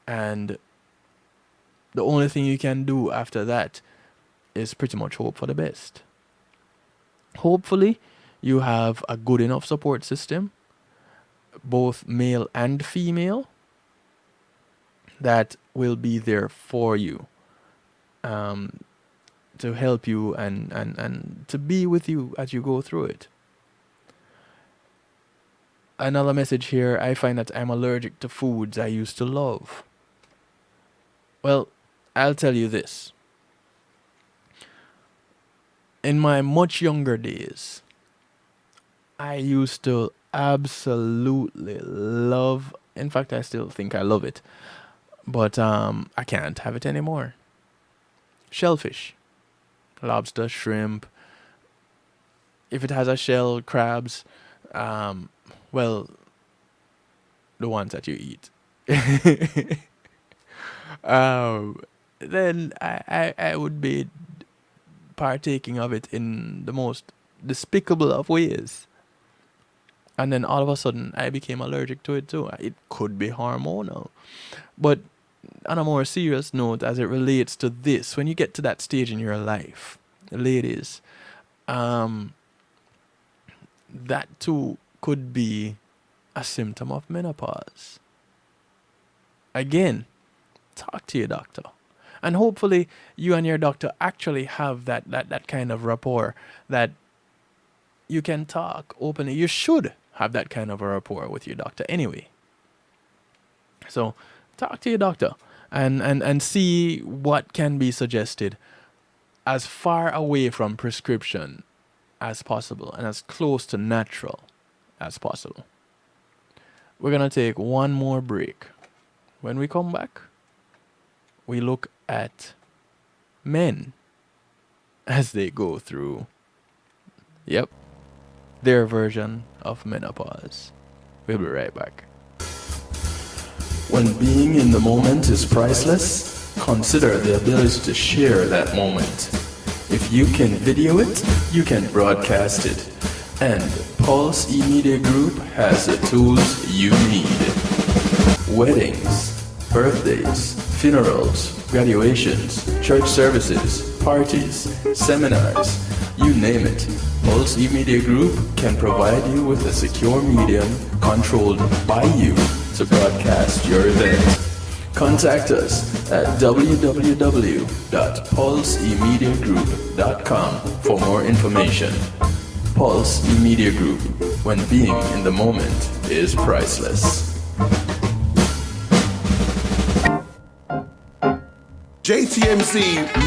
And the only thing you can do after that is pretty much hope for the best. Hopefully, you have a good enough support system, both male and female, that will be there for you, to help you and to be with you as you go through it. Another message here, I find that I'm allergic to foods I used to love. Well, I'll tell you this. In my much younger days, I used to absolutely love, in fact, I still think I love it, but I can't have it anymore. Shellfish, lobster, shrimp, if it has a shell, crabs, well, the ones that you eat. Then I would be partaking of it in the most despicable of ways. And then all of a sudden, I became allergic to it too. It could be hormonal. But on a more serious note, as it relates to this, when you get to that stage in your life, ladies, that too could be a symptom of menopause. Again, talk to your doctor. And hopefully you and your doctor actually have that kind of rapport that you can talk openly. You should have that kind of a rapport with your doctor anyway. So talk to your doctor and see what can be suggested as far away from prescription as possible and as close to natural as possible. We're going to take one more break. When we come back, we look at men as they go through, their version of menopause. We'll be right back. When being in the moment is priceless, consider the ability to share that moment. If you can video it, you can broadcast it. And Pulse E-Media Group has the tools you need. Weddings, birthdays, funerals, graduations, church services, parties, seminars, you name it. Pulse E-Media Group can provide you with a secure medium controlled by you to broadcast your event. Contact us at www.pulseemediagroup.com for more information. Pulse E-Media Group, when being in the moment is priceless. JTMC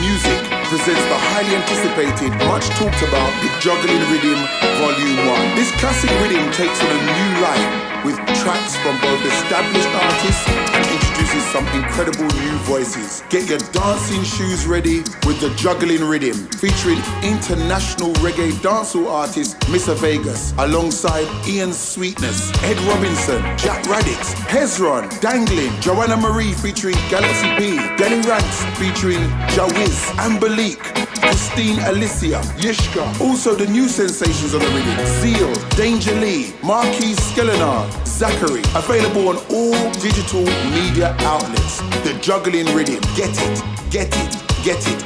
Music presents the highly anticipated, much talked about, The Juggling Rhythm Volume 1. This classic rhythm takes on a new life with tracks from both established artists and introduces some incredible new voices. Get your dancing shoes ready with The Juggling Rhythm, featuring international reggae dancehall artist Mr. Vegas, alongside Ian Sweetness, Ed Robinson, Jack Radix, Hezron, Dangling, Joanna Marie featuring Galaxy B, Denny Ranks featuring Jawiz, Amberleek, Christine Alicia, Yishka. Also the new sensations on the rhythm: Zeal, Danger Lee, Marquis Skelenar, Zachary. Available on all digital media outlets. The Juggling Rhythm. Get it, get it, get it.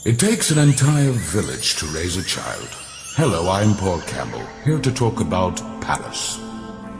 It takes an entire village to raise a child. Hello, I'm Paul Campbell, here to talk about Palace.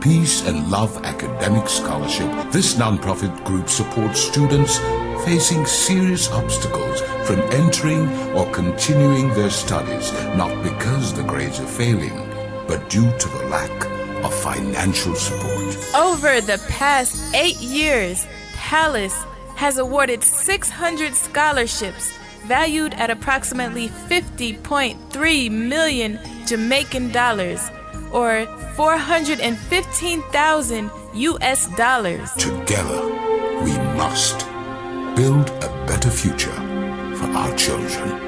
Peace and Love Academic Scholarship. This non-profit group supports students facing serious obstacles from entering or continuing their studies, not because the grades are failing, but due to the lack of financial support. Over the past 8 years, Palace has awarded 600 scholarships valued at approximately 50.3 million Jamaican dollars, or 415,000 US dollars. Together, we must build a better future for our children.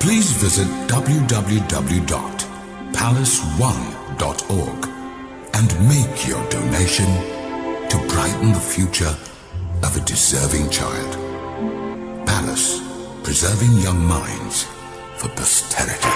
Please visit www.palace1.org and make your donation to brighten the future of a deserving child. Palace, preserving young minds for posterity.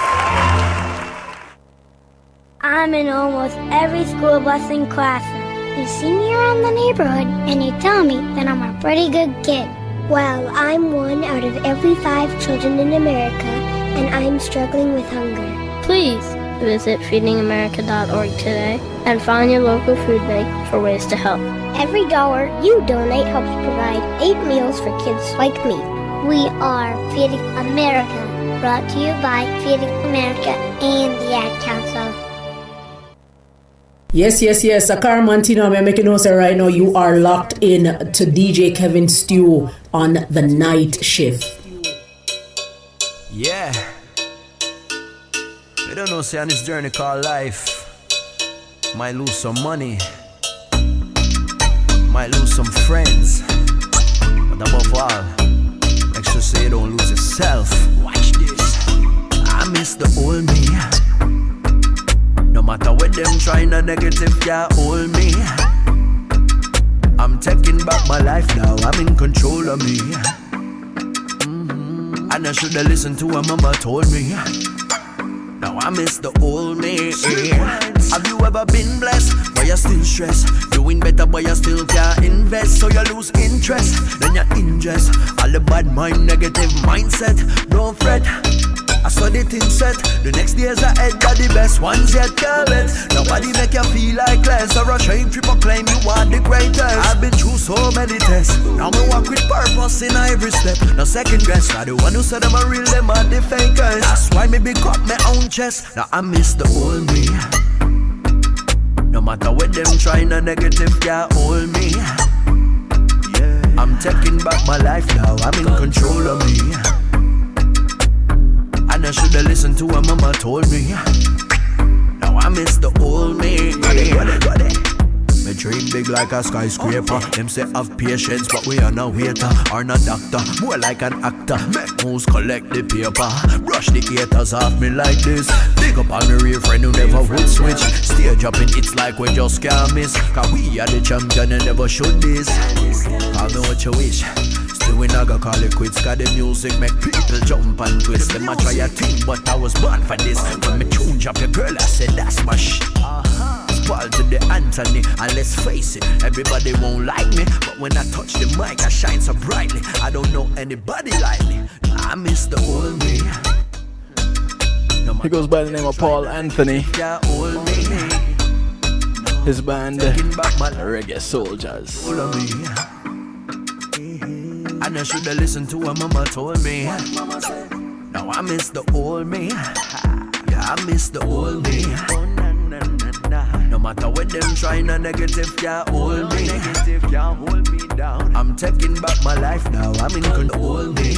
I'm in almost every school bus and classroom. You see me around the neighborhood and you tell me that I'm a pretty good kid. Well, I'm one out of every 5 children in America, and I'm struggling with hunger. Please visit feedingamerica.org today and find your local food bank for ways to help. Every dollar you donate helps provide 8 meals for kids like me. We are Feeding America, brought to you by Feeding America and the Ad Council. Yes. Carmantino, I'm making notes right now. You are locked in to DJ Kevin Stew on the night shift. Yeah. We don't know, say on this journey called life, might lose some money, might lose some friends, but above all, make sure say you don't lose yourself. Watch this. I miss the old me. No matter what them trying, a negative can't hold me. I'm taking back my life now, I'm in control of me. And I should've listened to what mama told me. Now I miss the old me. Have you ever been blessed, but you're still stressed? Doing better, but you still can't invest. So you lose interest, then you ingest all the bad mind, negative mindset. Don't fret, I saw the thing set. The next days ahead are the best ones yet can't bet. Nobody make you feel like less, or a shame to proclaim you are the greatest. I've been through so many tests, now me walk with purpose in every step. No second guess, I the one who said I'm a real, them are the fakers. That's why me big up my own chest. Now I miss the old me. No matter what them trying, a negative can't hold me. I'm taking back my life now, I'm in control of me. And I should've listened to what mama told me. Now I miss the old me. Got it. Me dream big like a skyscraper. Them say have patience, but we are no waiter or no doctor. More like an actor. Make moves, collect the paper. Brush the haters off me like this. Big up on me real friend who never would switch. Stage jumping, it's like we just can't miss. Cause we are the champion and never should this. Call me what you wish. Still we not gonna call it quits. Cause the music make people jump and twist. Them a try a thing, but I was born for this. When me tune drop your girl, I said that's my shit. Paul to the Anthony, and let's face it, everybody won't like me, but when I touch the mic, I shine so brightly. I don't know anybody like me. I miss the old me. He goes by the name of Paul Anthony. His band, Reggae Soldiers. And I should've listened to what mama told me. Now I miss the old me. Yeah, I miss the old me. No matter what them trying, a negative can't hold me. I'm taking back my life now, I'm in control me.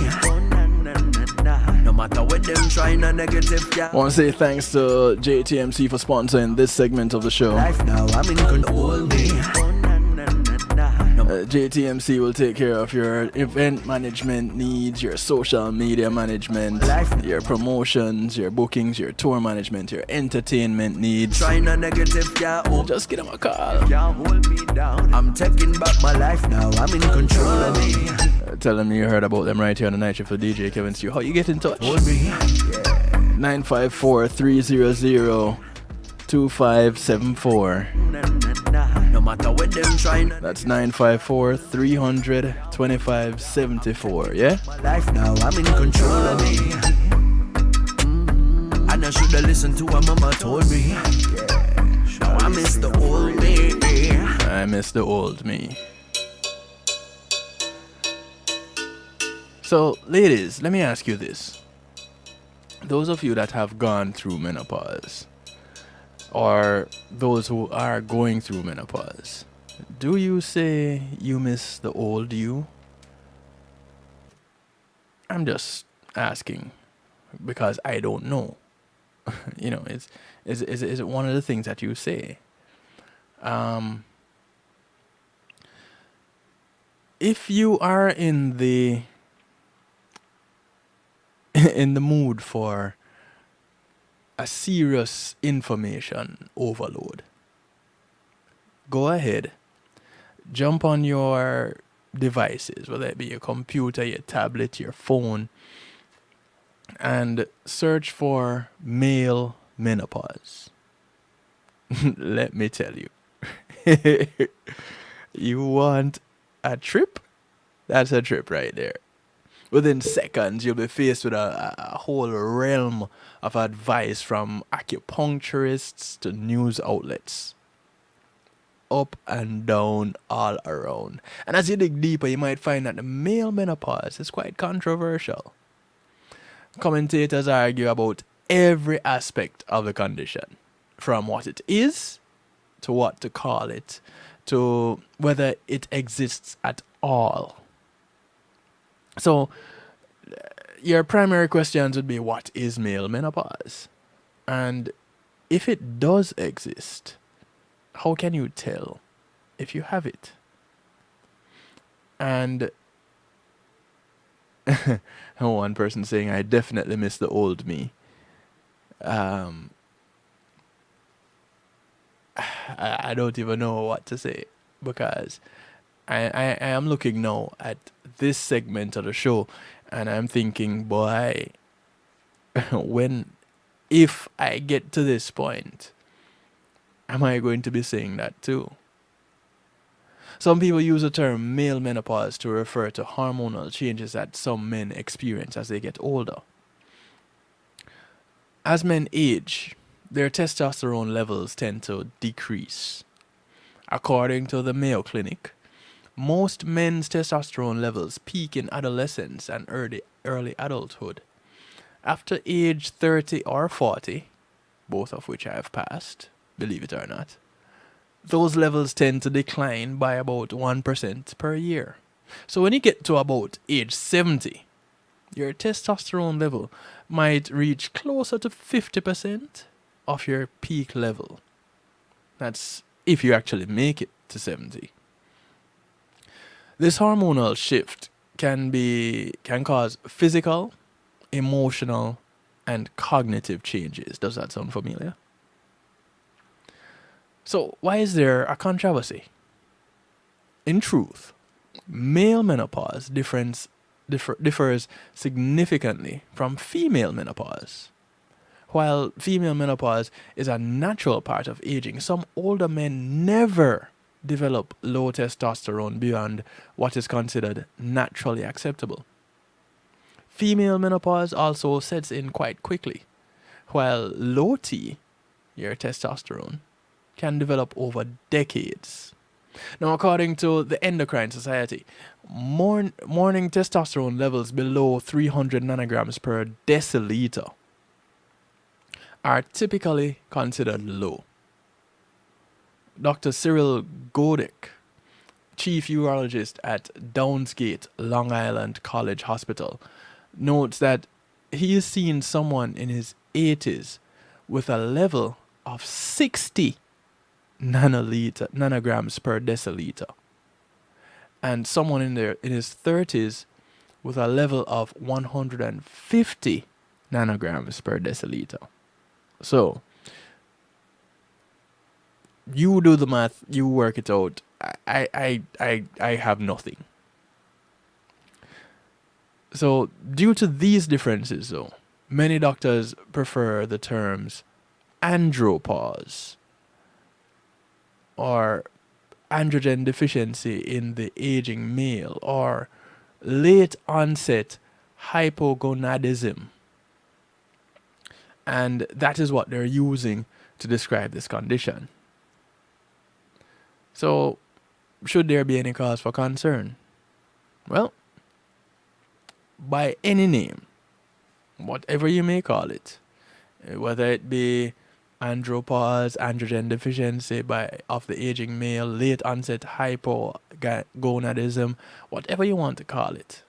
No matter what them trying, a negative can't. I want to say thanks to JTMC for sponsoring this segment of the show. Life now, I'm in control me. JTMC will take care of your event management needs, your social media management, your promotions, your bookings, your tour management, your entertainment needs. Just give them a call. I'm taking back my life now, I'm in control of me. Tell them you heard about them right here on the night shift for DJ Kevin Stew. How you get in touch? 954-300-2574. No matter what them trying. That's 954-300-2574, yeah? My life now, I'm in control of me. And I should've listened to what mama told me. Now I miss the old me. I miss the old me. So, ladies, let me ask you this. Those of you that have gone through menopause, or those who are going through menopause, do you say you miss the old you? I'm just asking because I don't know. You know, is it one of the things that you say? If you are in the mood for a serious information overload, go ahead, jump on your devices, whether it be your computer, your tablet, your phone, and search for male menopause. Let me tell you. You want a trip? That's a trip right there. Within seconds, you'll be faced with a whole realm of advice from acupuncturists to news outlets. Up and down, all around. And as you dig deeper, you might find that the male menopause is quite controversial. Commentators argue about every aspect of the condition, from what it is, to what to call it, to whether it exists at all. So, your primary questions would be, what is male menopause? And if it does exist, how can you tell if you have it? And one person saying, I definitely miss the old me. I don't even know what to say, because I am looking now at this segment of the show, and I'm thinking, boy, if I get to this point, am I going to be saying that too? Some people use the term male menopause to refer to hormonal changes that some men experience as they get older. As men age, their testosterone levels tend to decrease. According to the Mayo Clinic, most men's testosterone levels peak in adolescence and early adulthood. After age 30 or 40, both of which I have passed, believe it or not, those levels tend to decline by about 1% per year. So when you get to about age 70, your testosterone level might reach closer to 50% of your peak level. That's if you actually make it to 70. This hormonal shift can cause physical, emotional, and cognitive changes. Does that sound familiar? So why is there a controversy? In truth, male menopause differs significantly from female menopause. While female menopause is a natural part of aging, some older men never develop low testosterone beyond what is considered naturally acceptable. Female menopause also sets in quite quickly, while low T, your testosterone, can develop over decades. Now, according to the Endocrine Society, morning testosterone levels below 300 nanograms per deciliter are typically considered low. Dr. Cyril Godek, chief urologist at Downsgate Long Island College Hospital, notes that he has seen someone in his 80s with a level of 60 nanograms per deciliter, and someone in his 30s with a level of 150 nanograms per deciliter. So you do the math, you work it out. I have nothing. So due to these differences, though, many doctors prefer the terms andropause, or androgen deficiency in the aging male, or late onset hypogonadism. And that is what they're using to describe this condition. So, should there be any cause for concern? Well, by any name, whatever you may call it, whether it be andropause, androgen deficiency of the aging male, late onset hypogonadism, whatever you want to call it,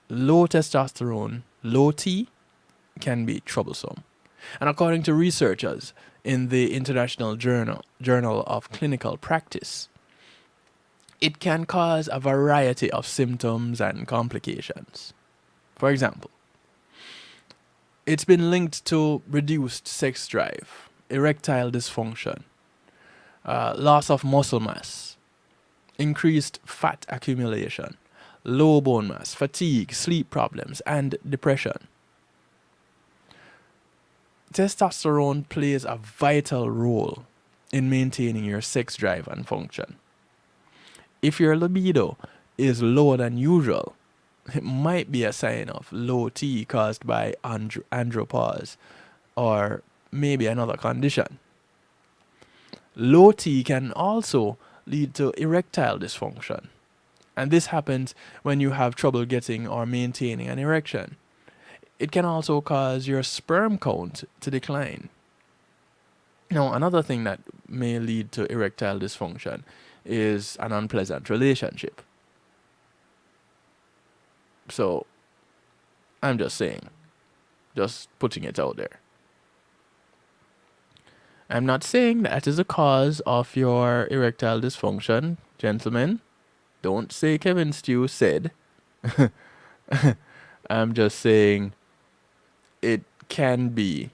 low testosterone, low T, can be troublesome. And according to researchers in the International Journal of Clinical Practice, it can cause a variety of symptoms and complications. For example, it's been linked to reduced sex drive, erectile dysfunction, loss of muscle mass, increased fat accumulation, low bone mass, fatigue, sleep problems, and depression. Testosterone plays a vital role in maintaining your sex drive and function. If your libido is lower than usual, it might be a sign of low T caused by andropause or maybe another condition. Low T can also lead to erectile dysfunction, and this happens when you have trouble getting or maintaining an erection. It can also cause your sperm count to decline. Now, another thing that may lead to erectile dysfunction is an unpleasant relationship. So, I'm just saying, just putting it out there. I'm not saying that is a cause of your erectile dysfunction, gentlemen. Don't say Kevin Stew said. I'm just saying it can be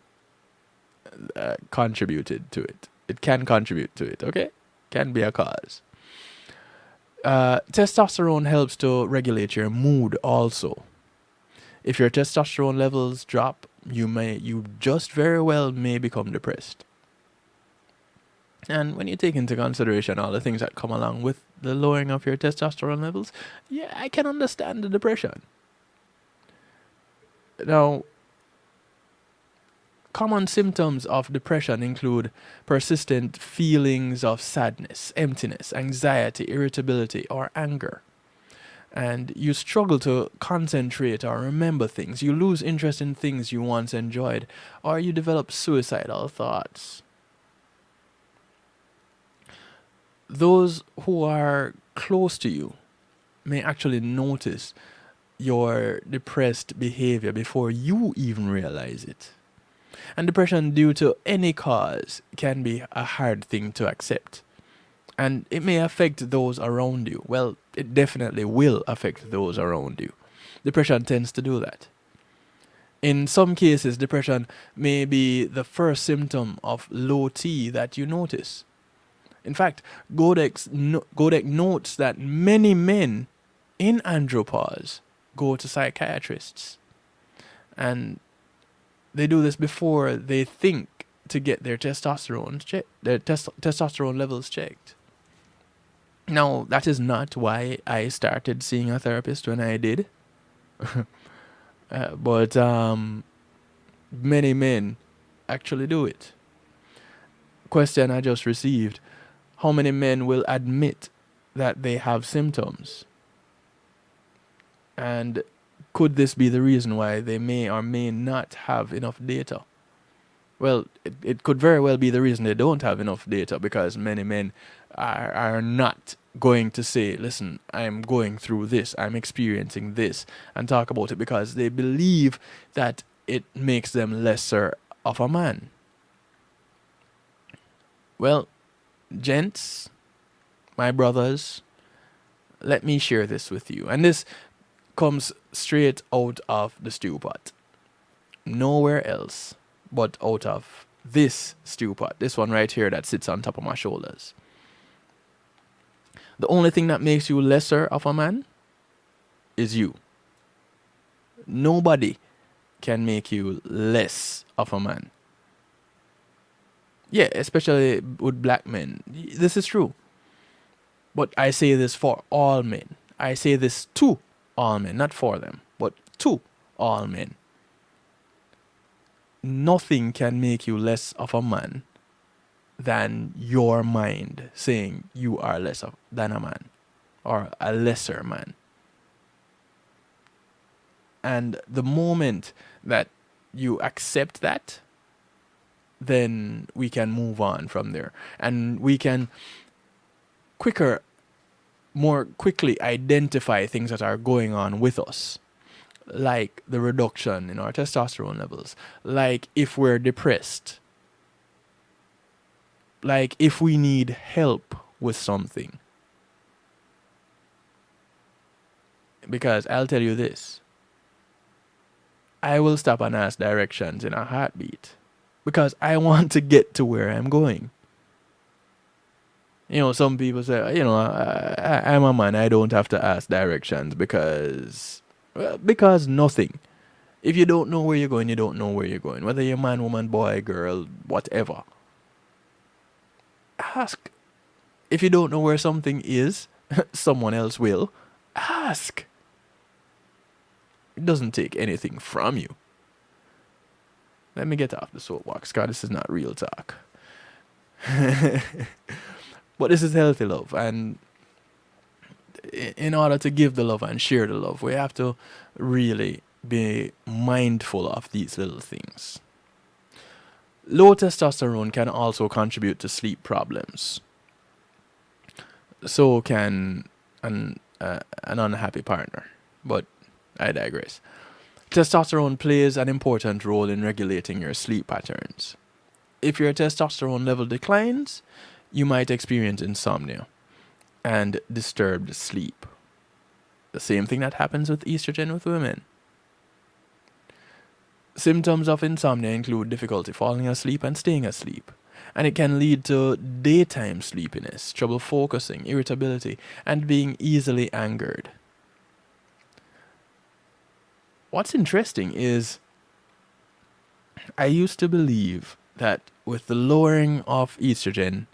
contributed to it. It can contribute to it, okay? Can be a cause. Testosterone helps to regulate your mood also. If your testosterone levels drop, you just very well may become depressed. And when you take into consideration all the things that come along with the lowering of your testosterone levels, yeah, I can understand the depression. Now, common symptoms of depression include persistent feelings of sadness, emptiness, anxiety, irritability, or anger. And you struggle to concentrate or remember things. You lose interest in things you once enjoyed, or you develop suicidal thoughts. Those who are close to you may actually notice your depressed behavior before you even realize it. And depression due to any cause can be a hard thing to accept. And it may affect those around you. Well, it definitely will affect those around you. Depression tends to do that. In some cases, depression may be the first symptom of low T that you notice. In fact, Godek notes that many men in andropause go to psychiatrists. And they do this before they think to get their testosterone testosterone levels checked. Now, that is not why I started seeing a therapist when I did. But many men actually do it. Question I just received: how many men will admit that they have symptoms? And could this be the reason why they may or may not have enough data? Well, it could very well be the reason they don't have enough data, because many men are not going to say, listen, I'm going through this, I'm experiencing this, and talk about it because they believe that it makes them lesser of a man. Well, gents, my brothers, let me share this with you. And this comes straight out of the stew pot. Nowhere else but out of this stew pot. This one right here that sits on top of my shoulders. The only thing that makes you lesser of a man is you. Nobody can make you less of a man. Yeah, especially with black men. This is true. But I say this for all men. I say this to all men, not for them, but to all men. Nothing can make you less of a man than your mind saying you are less than a man or a lesser man. And the moment that you accept that, then we can move on from there. And we can more quickly identify things that are going on with us, like the reduction in our testosterone levels, like if we're depressed, like if we need help with something. Because I'll tell you this, I will stop and ask directions in a heartbeat because I want to get to where I'm going. Some people say, I'm a man, I don't have to ask directions because nothing. If you don't know where you're going, you don't know where you're going. Whether you're man, woman, boy, girl, whatever. Ask. If you don't know where something is, someone else will. Ask. It doesn't take anything from you. Let me get off the soapbox, because this is not real talk. But this is healthy love, and in order to give the love and share the love, we have to really be mindful of these little things. Low testosterone can also contribute to sleep problems. So can an unhappy partner. But I digress. Testosterone plays an important role in regulating your sleep patterns. If your testosterone level declines, you might experience insomnia and disturbed sleep. The same thing that happens with estrogen with women. Symptoms of insomnia include difficulty falling asleep and staying asleep, and it can lead to daytime sleepiness, trouble focusing, irritability, and being easily angered. What's interesting is I used to believe that with the lowering of estrogen,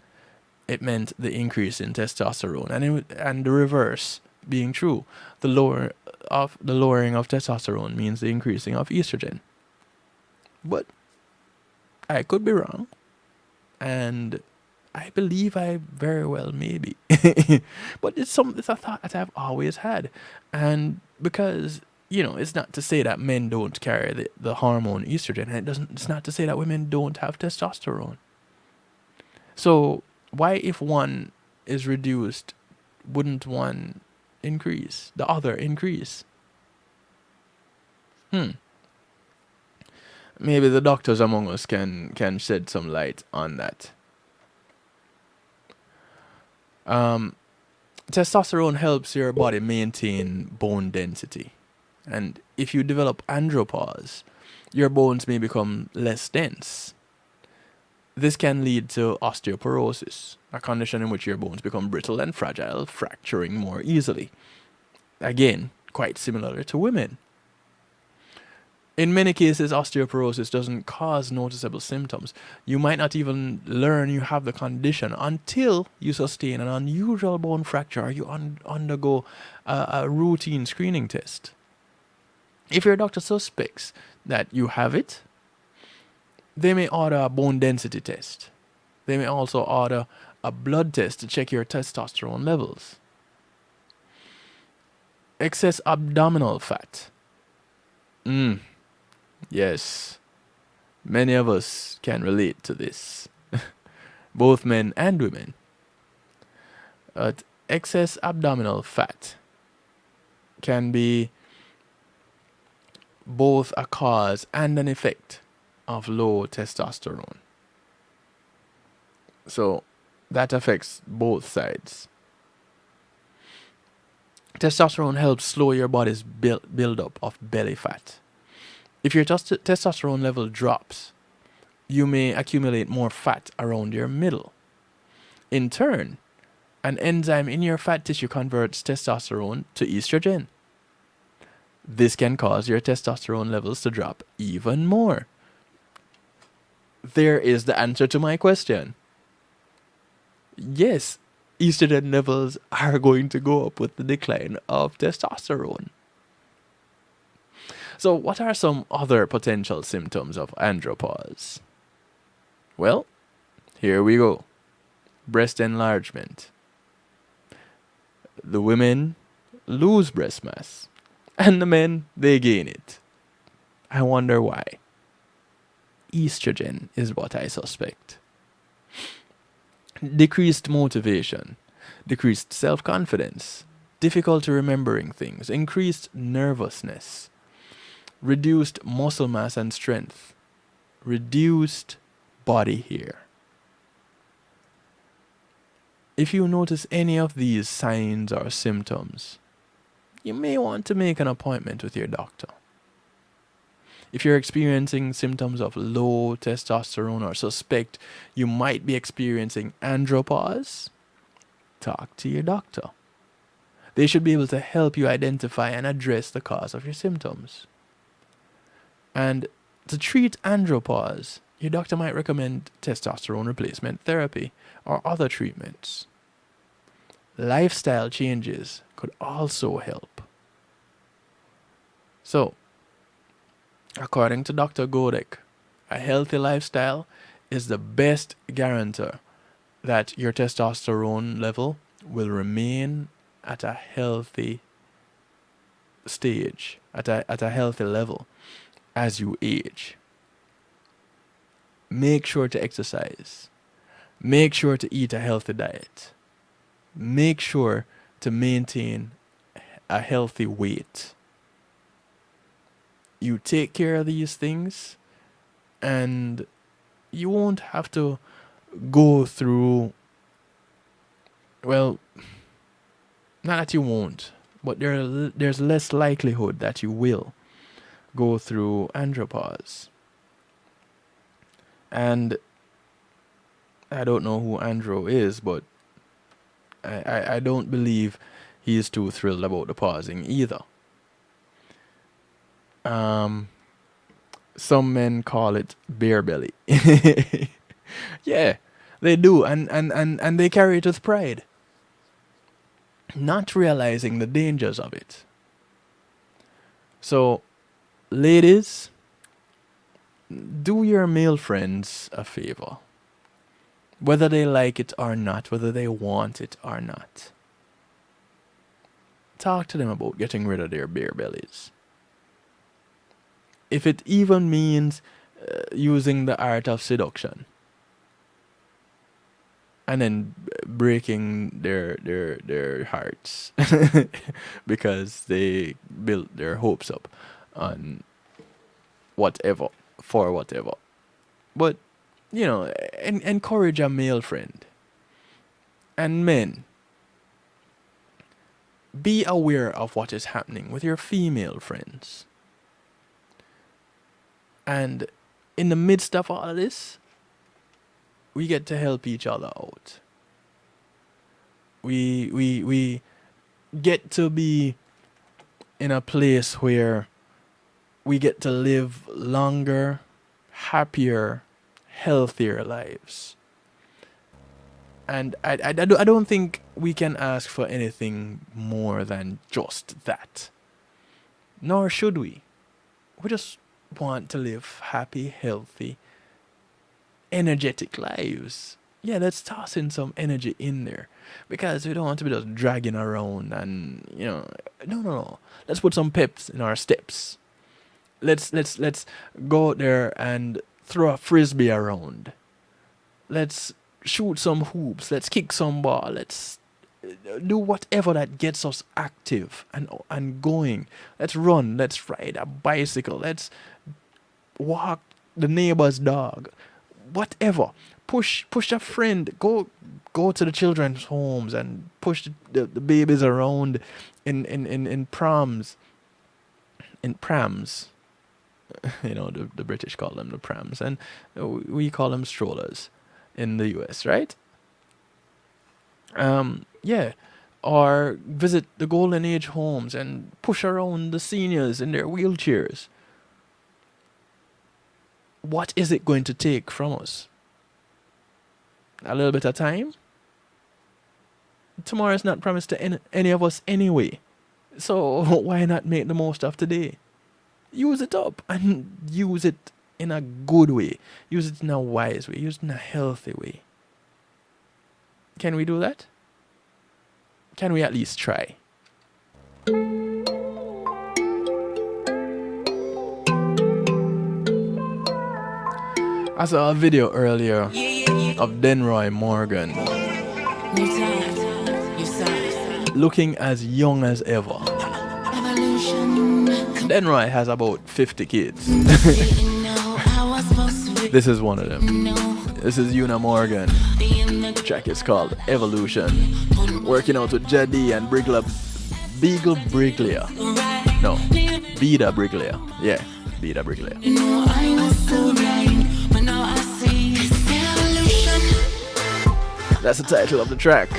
it meant the increase in testosterone, and the reverse being true. The lowering of testosterone means the increasing of estrogen. But I could be wrong, and I believe I very well may be. But it's a thought that I've always had, and because it's not to say that men don't carry the hormone estrogen, and it's not to say that women don't have testosterone. So why, if one is reduced, wouldn't one increase, the other increase? Maybe the doctors among us can shed some light on that. Testosterone helps your body maintain bone density. And if you develop andropause, your bones may become less dense. This can lead to osteoporosis, a condition in which your bones become brittle and fragile, fracturing more easily. Again, quite similar to women. In many cases, osteoporosis doesn't cause noticeable symptoms. You might not even learn you have the condition until you sustain an unusual bone fracture or you undergo a routine screening test. If your doctor suspects that you have it, they may order a bone density test. They may also order a blood test to check your testosterone levels. Excess abdominal fat. Yes, many of us can relate to this, both men and women. Excess abdominal fat can be both a cause and an effect of low testosterone. So that affects both sides. Testosterone helps slow your body's build-up of belly fat. If your testosterone level drops, you may accumulate more fat around your middle. In turn, an enzyme in your fat tissue converts testosterone to estrogen. This can cause your testosterone levels to drop even more. There is the answer to my question. Yes, estrogen levels are going to go up with the decline of testosterone. So what are some other potential symptoms of andropause? Well, here we go. Breast enlargement. The women lose breast mass, and the men, they gain it. I wonder why. Estrogen is what I suspect. Decreased motivation, decreased self-confidence, difficulty remembering things, increased nervousness, reduced muscle mass and strength, reduced body hair. If you notice any of these signs or symptoms, you may want to make an appointment with your doctor. If you're experiencing symptoms of low testosterone or suspect you might be experiencing andropause, talk to your doctor. They should be able to help you identify and address the cause of your symptoms. And to treat andropause, your doctor might recommend testosterone replacement therapy or other treatments. Lifestyle changes could also help. So, according to Dr. Godek, a healthy lifestyle is the best guarantor that your testosterone level will remain at a healthy stage, at a healthy level as you age. Make sure to exercise. Make sure to eat a healthy diet. Make sure to maintain a healthy weight. You take care of these things, and you won't have to go through, well, not that you won't, but there's less likelihood that you will go through andropause. And I don't know who Andro is, but I don't believe he is too thrilled about the pausing either. Some men call it beer belly. Yeah, they do, and they carry it with pride, not realizing the dangers of it. So, ladies, do your male friends a favor. Whether they like it or not, whether they want it or not. Talk to them about getting rid of their beer bellies. If it even means using the art of seduction and then breaking their hearts because they built their hopes up on whatever, for whatever. But, you know, encourage a male friend. And men, be aware of what is happening with your female friends. And in the midst of all of this, we get to help each other out. We get to be in a place where we get to live longer, happier, healthier lives. And I don't think we can ask for anything more than just that. Nor should we. We just want to live happy, healthy, energetic lives. Yeah, let's toss in some energy in there, because we don't want to be just dragging around and, you know, no. Let's put some peps in our steps. Let's go out there and throw a frisbee around. Let's shoot some hoops. Let's kick some ball. Let's do whatever that gets us active and going. Let's run. Let's ride a bicycle. Let's walk the neighbor's dog. Whatever. Push a friend. Go to the children's homes and push the babies around in prams. In prams. You know, the British call them the prams, and we call them strollers in the US, right? Yeah. Or visit the Golden Age homes and push around the seniors in their wheelchairs. What is it going to take from us? A little bit of time? Tomorrow is not promised to any of us anyway. So why not make the most of today? Use it up, and use it in a good way. Use it in a wise way. Use it in a healthy way. Can we do that? Can we at least try? I saw a video earlier of Denroy Morgan looking as young as ever. Denroy has about 50 kids. This is one of them. This is Una Morgan. The track is called Evolution. Working out with Jedi and Beagle Briglia. No, Bida Briglia. Yeah, Bida Briglia. That's the title of the track.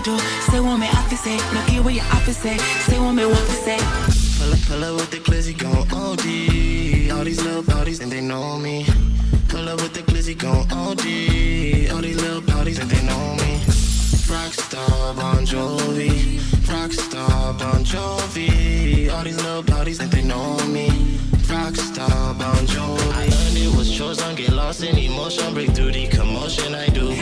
do. Say what me have to say. No care what you have to say. Say what me want to say. Pull up with the glizzy gon' OD. All these little bodies and they know me. Pull up with the glizzy gon' OD. All these little bodies and they know me. Rockstar Bon Jovi. Rockstar Bon Jovi. All these little bodies and they know me. Rockstar Bon Jovi. I learned it was chosen, get lost in emotion, break through the commotion I do.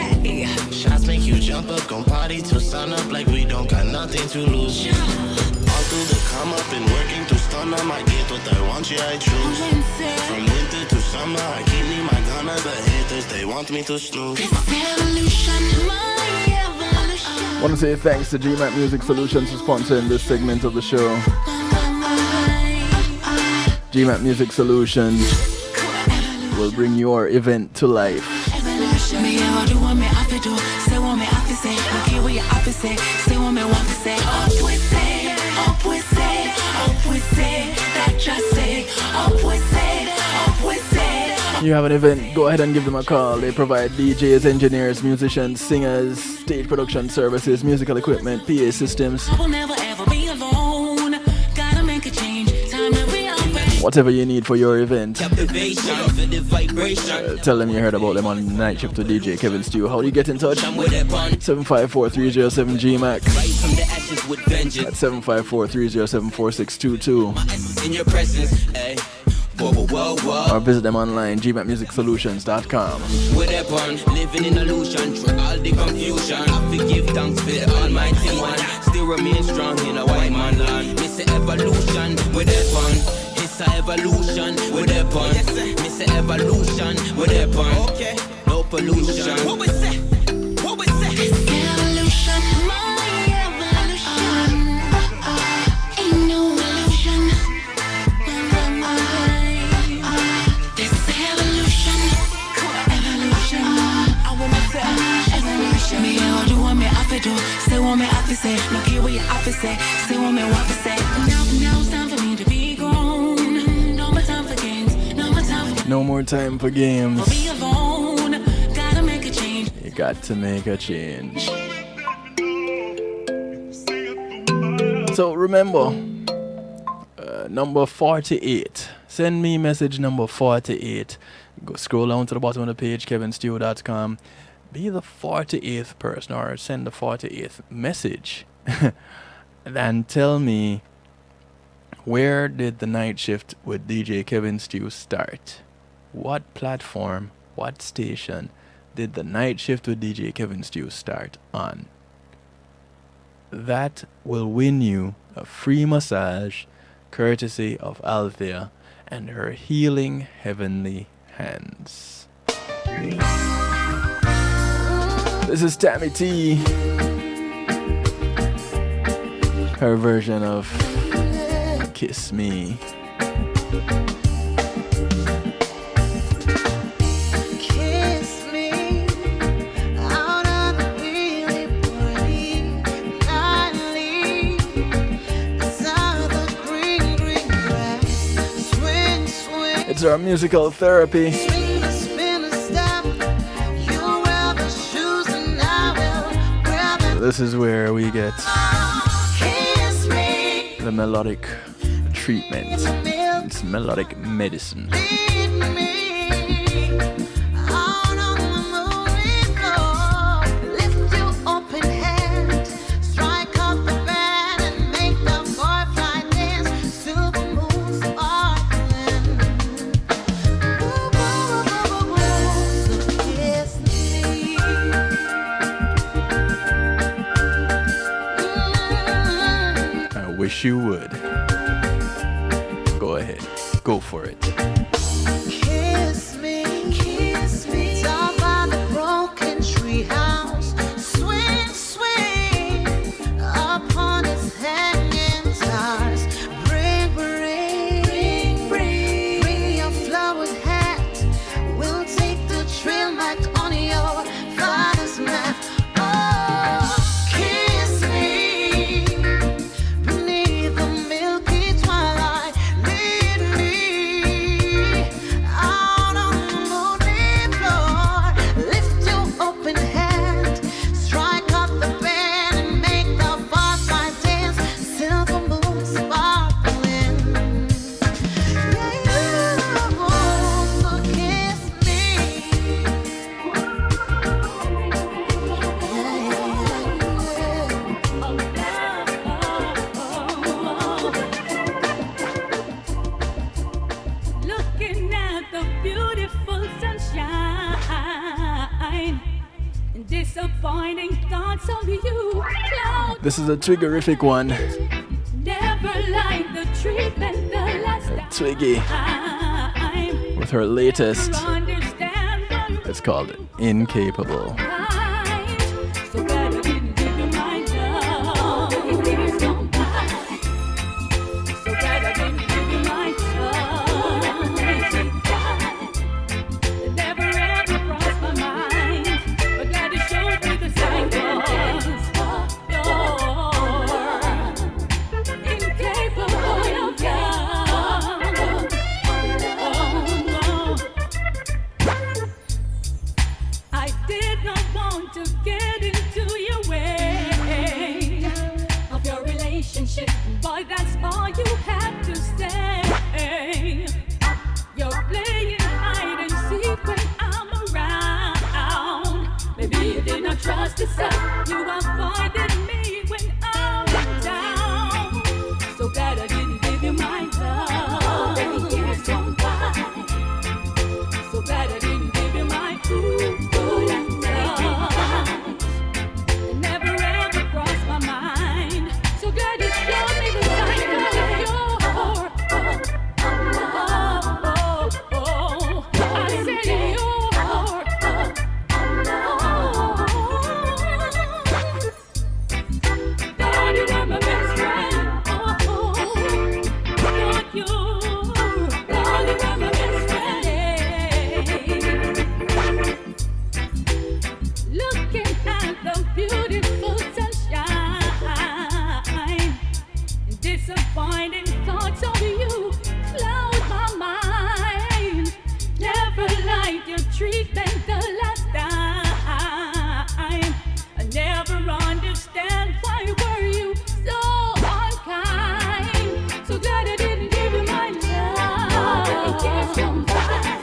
Shots make you jump up, gon' party till sun up like we don't got nothing to lose. All through the come up and working to stun them, I get what I want, yeah I choose. From winter to summer, I keep me my gunner, the haters they want me to snooze. Want to say thanks to GMAT Music Solutions for sponsoring this segment of the show. GMAT Music Solutions will bring your event to life. You have an event, go ahead and give them a call. They provide DJs, engineers, musicians, singers, stage production services, musical equipment, PA systems. Whatever you need for your event. Tell them you heard about them on Night Shift with DJ Kevin Stew. How do you get in touch? 754-307-GMAC. That's 754-307-4622. Or visit them online, gmatmusicsolutions.com. Living in illusion, through all the confusion. I forgive thanks for the Almighty One. Still remain strong in a white man land. Miss the evolution with that one. It's a evolution with that one. Miss the evolution with that one. Okay, no pollution. What we say? What we say? It's evolution, my evolution. Ain't no illusion. Me all do what me have to do. Say what me have to say. No care what you have to say. Say what me want to say. Now it's time for me to be grown. No more time for games. No more time for No more time for games. be alone. Gotta make a change. You got to make a change. So remember, number 48. Send me message number 48. Go scroll down to the bottom of the page, kevinstew.com. Be the 48th person, or send the 48th message. And tell me, where did the night shift with DJ Kevin Stew start? What platform, what station did the night shift with DJ Kevin Stew start on? That will win you a free massage courtesy of Althea and her healing heavenly hands. This is Tammy T. Her version of Kiss Me. Kiss me out of the really pretty nightly beside the green grass. Swing, swing. It's our musical therapy. Swing the spin a step. You wear the shoes and I will wear the This is where we get kiss me. the melodic treatment. It's melodic medicine. Lead me out on the moving floor. Lift your open hand. Strike up the band and make the boy fly dance to the moon sparkling. Woo, woo, woo, woo, woo. So kiss me. I wish you would. Go ahead. Go for it. Kiss me, down by the broken tree house. Swing, swing, upon its hanging stars. Bring your flowered hat. We'll take the trail back on your father's map. Oh, kiss me beneath the milky twilight. Lead me Disappointing thoughts of you. Cloud. This is a Twiggerific one. Never like the treatment the last Twiggy time. with her latest. Never understand why you It's called Incapable. kind. So glad I didn't give you my love. Years gone by. So glad I didn't give you my touch. It never ever crossed my mind. But glad you showed me the sign was you're incapable of love. I did not want to get into your way of your relationship, but that's all you have to say. You're playing hide and seek when I'm around. Maybe you did not trust yourself. You avoided me when I was down. So glad I didn't give you my love. Years gone by. So glad I didn't give you my good love. It never ever crossed my mind. So glad you showed me the sign of your I said God, you were my best friend. God, you were my best friend. Looking at the beautiful sunshine, disappointing thoughts of you cloud my mind. Never liked your treatment the last time. I never understand why were you so unkind. So glad I didn't give you my love. Years gone by.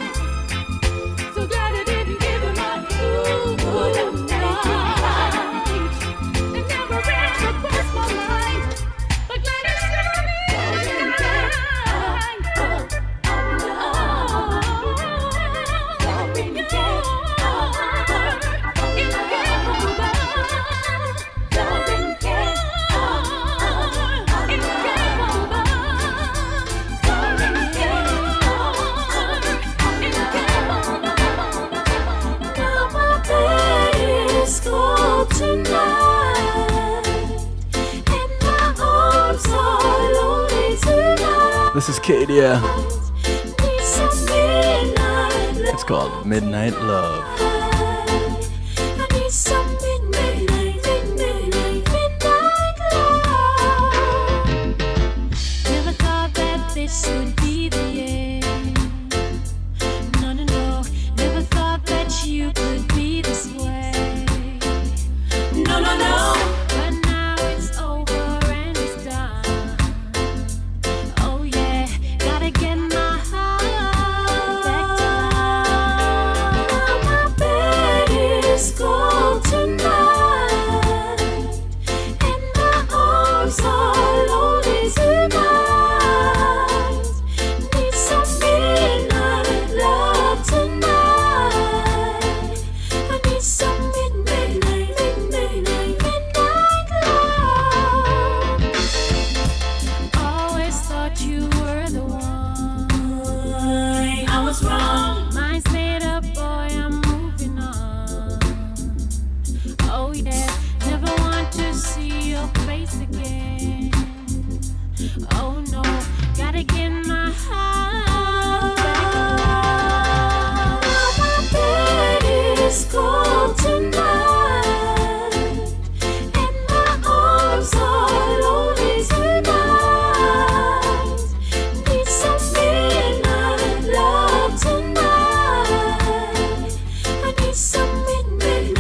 So glad I didn't give you my good night. It never ever crossed my mind. But glad you showed me the sign. This is Kadia. It's called Midnight Love. Never thought that this would be the end. No, no, no. Never thought that you could be this way. No, no, no. But now it's over and it's done. Oh yeah, gotta get my heart back to life. My bed is cold tonight, and my arms are lonely tonight. Need some midnight love tonight. I need some midnight love. Always thought you were the one. I was wrong. Mind's made up, boy, I'm moving on. Oh yeah, never want to see your face again. Oh no, gotta get my heart back. My bed is cold tonight, and my arms are lonely tonight. Need some midnight love tonight. I need some midnight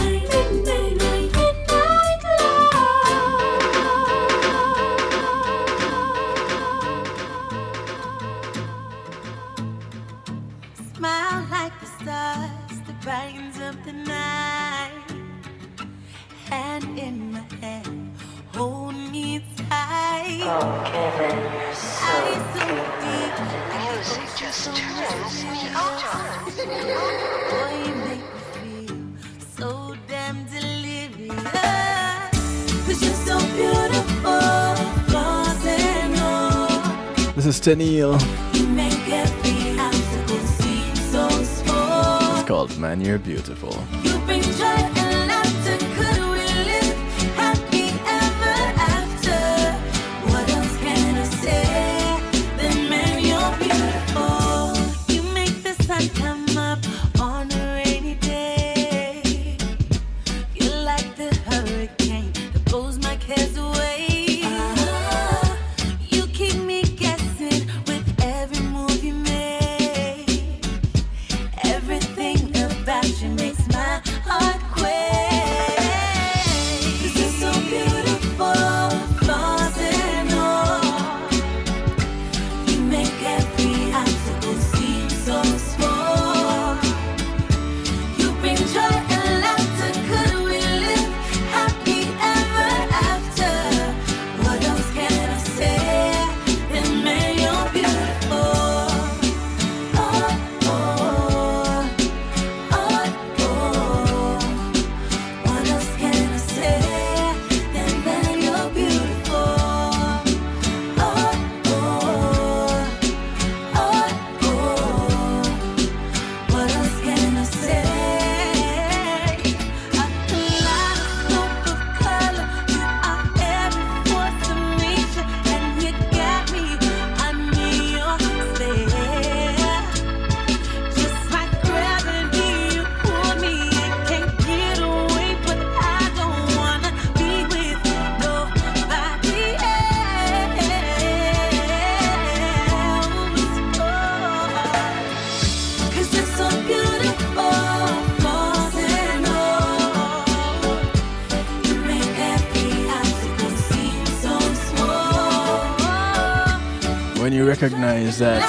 Smile like the stars that brightens up the night. Hand in my hand, hold me tight. Oh, Kevin, you're so deep. The music just turns me on. Boy, you make me feel so damn delicious. is Tenille. You make every obstacle seem so small. It's called Man, You're Beautiful. You bring joy and laughter. Could we live happy ever after? What else can I say? Then man, you're beautiful. You make the sun come up on a rainy day. You're like the hurricane that blows my cares away. You keep me guessing with every move you make. Everything about you makes my heart quake. 'Cause you're so beautiful, flaws and all. You make every obstacle seem so small. You bring joy and laughter. Could we live happy ever after? What else can I say? Then man, you're beautiful. Oh, oh, oh, oh. What else can I say? Then man, you're beautiful. Oh, oh, oh, oh. What else can I say? A kaleidoscope of color. You are every force of nature, and you got me under your spell. Just like gravity, you pull me and can't get away. But I don't wanna be with nobody else. Oh, 'cause you're so beautiful, flaws and all. You make every obstacle seem so small. When you recognize that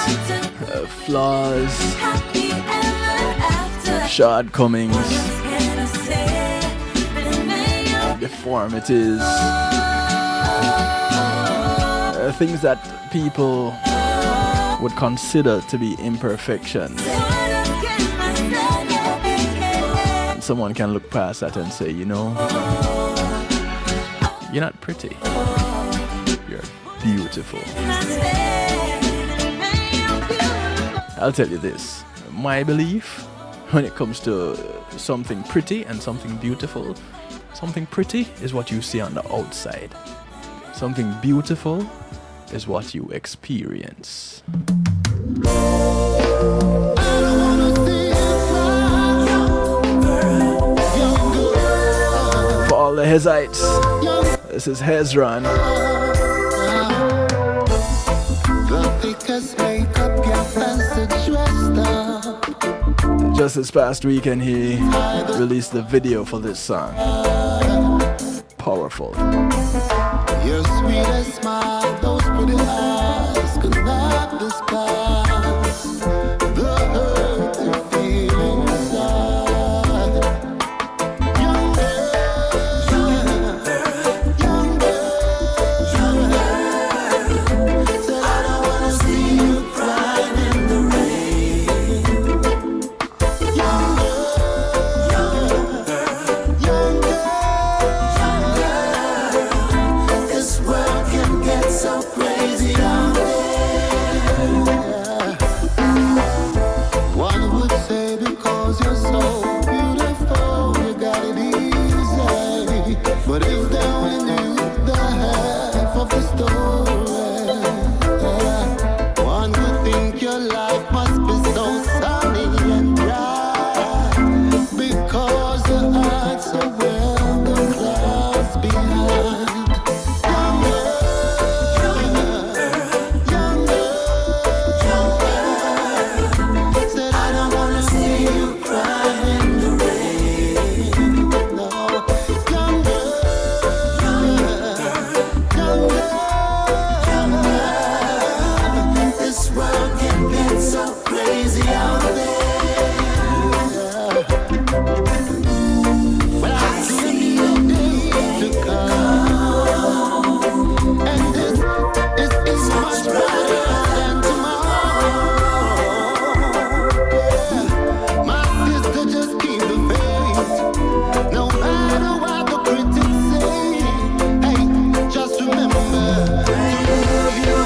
flaws, Happy ever after. shortcomings, Can I say? Then man, you're deformities, things that people would consider to be imperfections. And someone can look past that and say, you know, you're not pretty. You're beautiful. I'll tell you this. My belief when it comes to something pretty and something beautiful, something pretty is what you see on the outside. Something beautiful is what you experience. For all the Hezites, this is Hezron. Just this past weekend, he released the video for this song. Powerful. Your sweetest smile, those pretty eyes could not disguise the hurt you feel inside. Young girl, said I don't wanna see you crying in the rain. Young girl, this world can get so crazy out there. One would say because you're so beautiful, you got it easy. But if they only knew the half of the story, one would think your life must be so sunny and bright. Because your heart's so well the clouds behind. Said I don't wanna see you crying in the rain. No, young girl, this world can get so crazy out there. Well, I see the days to come, and this is much better than tomorrow. My sister, just keep the faith, no matter what the critics say. Hey, just remember to love you.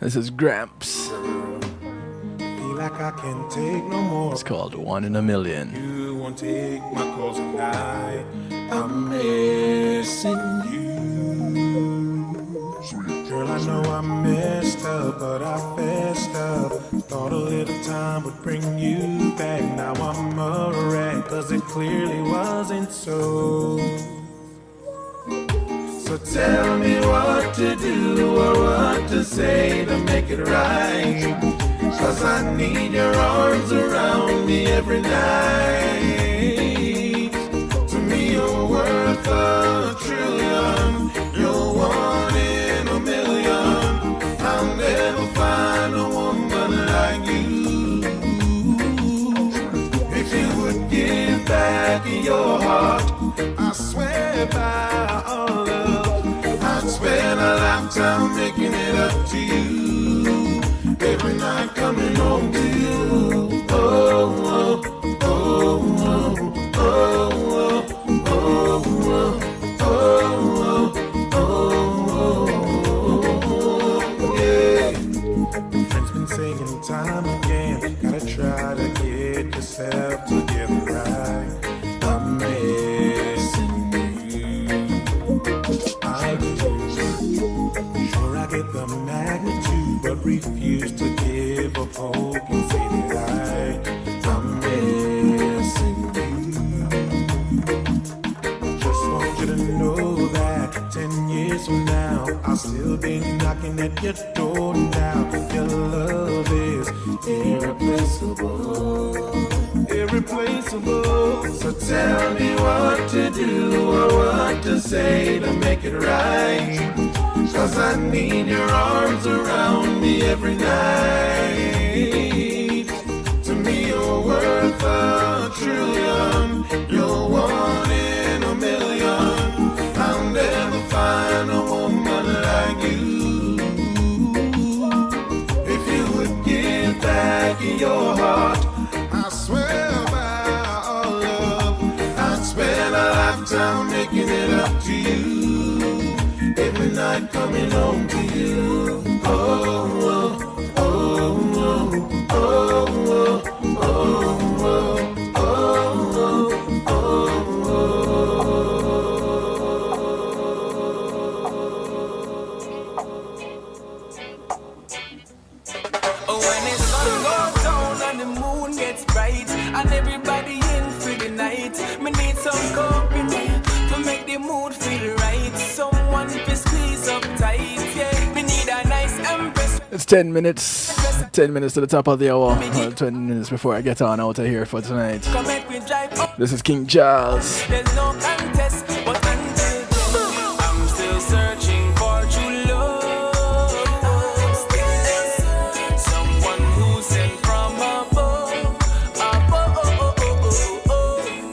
This is Gramps. Feel like I can't take no more. It's called 1 in a Million. You won't take my calls at night. I'm missing you. Girl, I know I messed up, but I fessed up. Thought a little time would bring you back. Now I'm a wreck, cause it clearly wasn't so. So tell me what to do or what to say to make it right. Cause I need your arms around me every night. To me you're worth a trillion. You're 1 in a million. I'll never find a woman like you. If you would give back your heart, I swear by all love, I'd spend a lifetime making it up to you. Every night coming home to you. Oh, oh, oh, oh, oh, oh, oh, oh, yeah. Friends been saying time again, gotta try to get yourself together right. I'm missing you. I do. Sure I get the magnitude, but refuse to give up hope and say that I'm missing you. Just want you to know that 10 years from now, I'll still be knocking at your door now. Your love is irreplaceable, irreplaceable. So tell me what to do or what to say to make it right. Cause I need your arms around me every night. To me you're worth a trillion. You're 1 in a million. I'll never find a woman like you. If you would give back your heart, I swear by all love, I'd spend a lifetime making it up to you. Every night coming home to you. Oh, oh, oh, oh, oh, oh, oh, oh, Oh, when the sun goes down and the moon gets bright and everybody in for the night, me need some company to make the mood feel right. Someone to squeeze up tight, yeah. Me need a nice empress. It's 10 minutes. 10 minutes to the top of the hour. Well, 20 minutes before I get on out of here for tonight. Come make me drive up. This is King Charles. There's no contest, but until then, I'm still searching for true love. Someone who sent from above.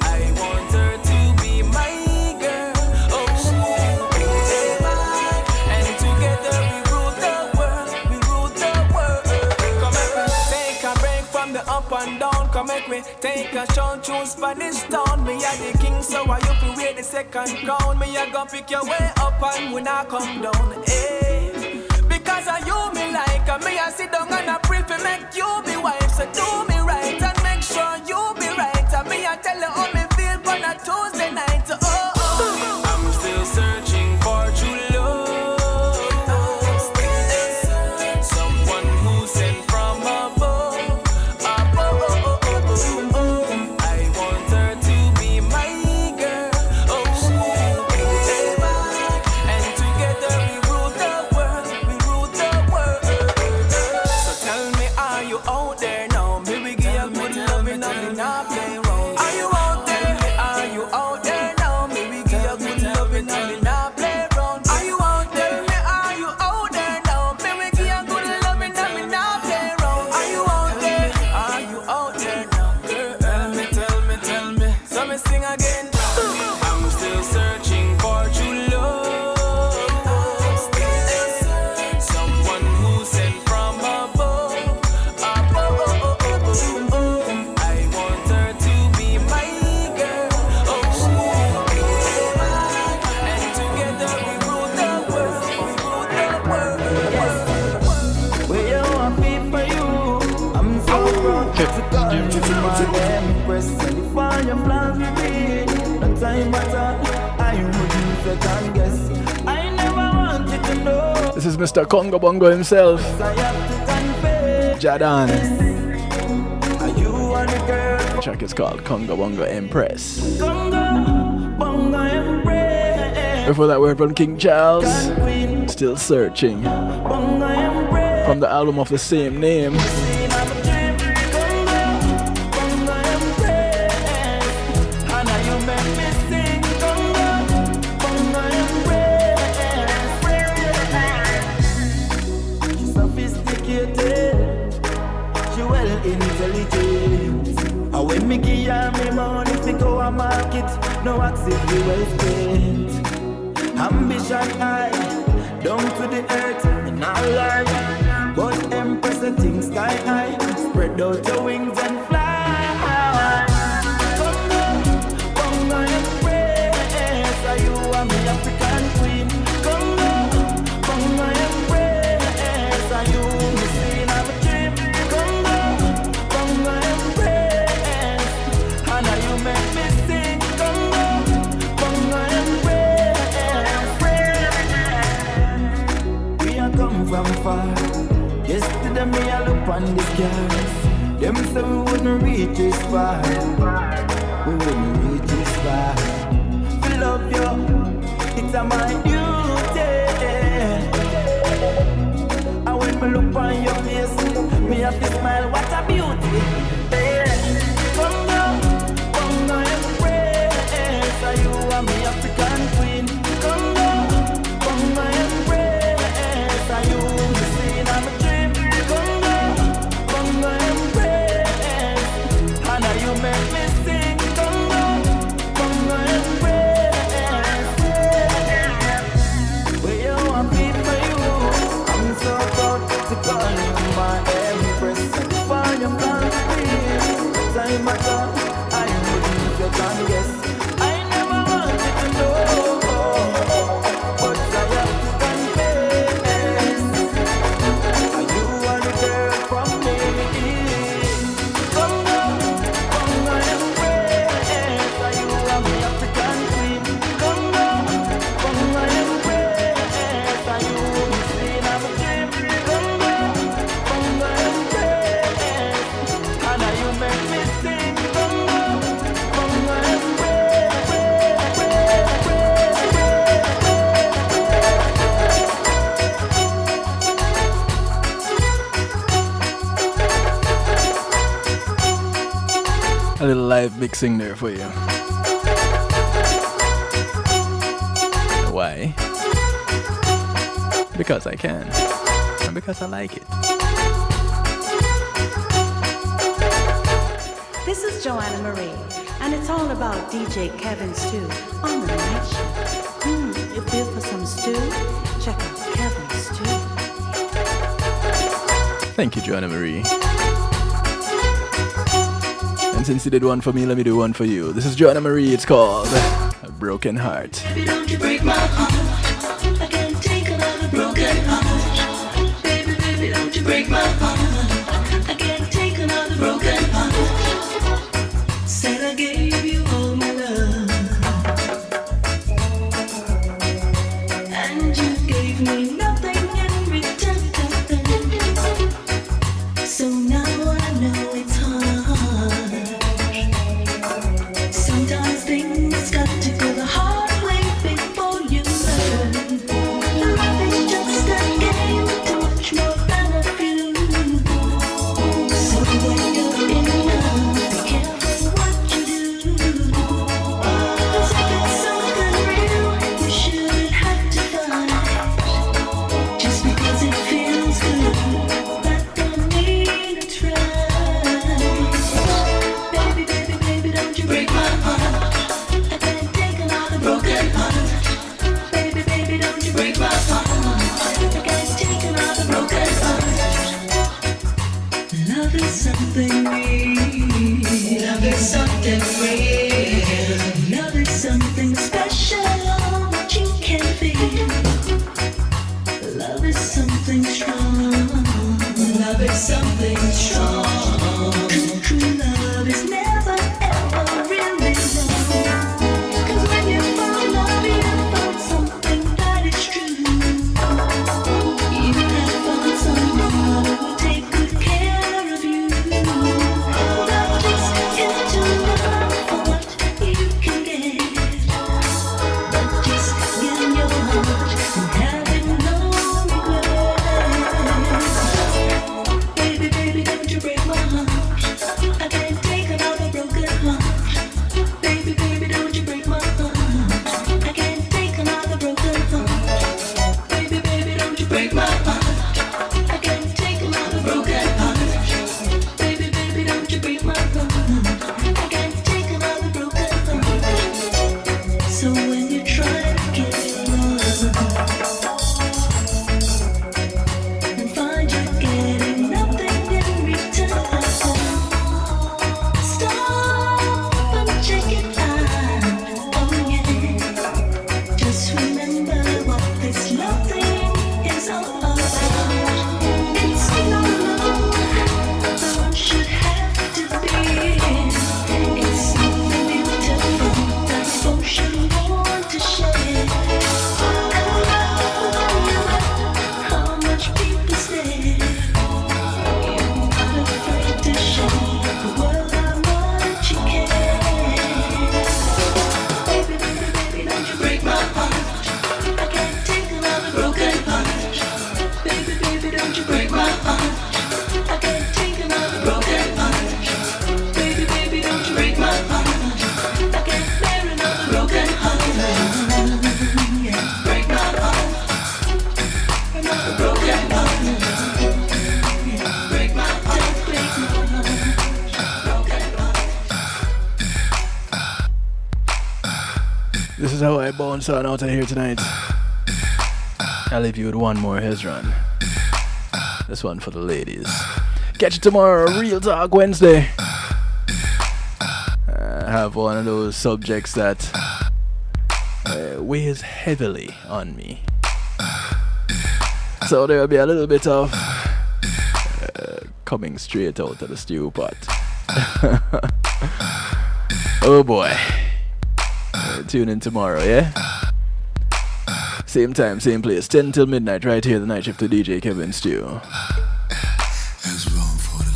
I want her to be my girl. Oh, and together we rule the world. We rule the world. Come make me take a break from the up and down. Come make me take a short tune Spanish town. Me are the king, so I you feel wear the second crown. Me I go pick your way up and when I come down. Hey, because of you me like, and me I sit down and I pray to make you be wife. So do me right and make sure you be right. And me I tell you how me feel on a Tuesday night. Oh, oh. I'm still searching for true love. Someone who sent from above. I want her to be my girl. Oh, and together we rule the is Mr. Congo Bongo himself, Jadan. The track is called Congo Bongo Empress. Before that, we're from King Charles, Still Searching, from the album of the same name. When me give her me money to go a market, no ask if you well spent. Ambition high, down to the earth, and I learn. But Empress the thing sky high, spread out your wings and fly. Congo Empress, are you a me African queen? Congo Empress, are you me queen of a dream? Congo Empress. You make me sing Congo Empress. We are come from far. Yesterday me a look on the skies. Them say we wouldn't reach this far. We wouldn't reach this far. We love you, it's a my duty. And when me look on your face, me have to smile, what a beauty. You are me African queen. Congo Empress, are you the queen of a dream? Congo Empress, and you make me sing. Congo Empress, where you want me for you? I'm so proud to call you my Empress. For your family, time at all, I wouldn't if you can guess. A little live mixing there for you. Why? Because I can. And because I like it. This is Joanna Marie, and it's all about DJ Kevin Stew on the night show. You feel for some stew? Check out Kevin Stew. Thank you, Joanna Marie. And since you did one for me, let me do one for you. This is Joanna Marie. It's called A Broken Heart. Baby, don't you break my heart. I can't take another broken heart. Baby, baby, don't you break my heart. I can't take another broken heart. Said I gave you all my love, and you gave me nothing in return. So now I know it's hard. Sometimes things got to go the hard way before you learn. Love is just a game, too much more than a few. So when you're in love, be careful what you do. 'Cause if it's something real, you shouldn't have to fight. Just because it feels good, that don't mean it's right. Baby, baby, baby, don't you break my heart. I can't take another broken heart. Baby, baby, don't you break my heart. I can't take another broken heart. Love is something real. Love is something real. Love is something special that you can feel. Love is something strong. Love is something strong. True love is never ever really long. 'Cause when you fall in love, you found something that is true. you break my heart. I can't take another broken heart. Baby, baby, don't you break my heart. I can't bear another broken heart. Break my heart. Another broken heart. Break my heart. Break my heart. Broken heart. This is how I bounce on out of here tonight. I'll leave you with one more his run. This one for the ladies. Catch you tomorrow, Real Talk Wednesday. I have one of those subjects that weighs heavily on me. So there'll be a little bit of coming straight out of the stew pot. Oh boy. Tune in tomorrow, yeah? Same time, same place, 10 till midnight, right here, the night shift to DJ Kevin Stew.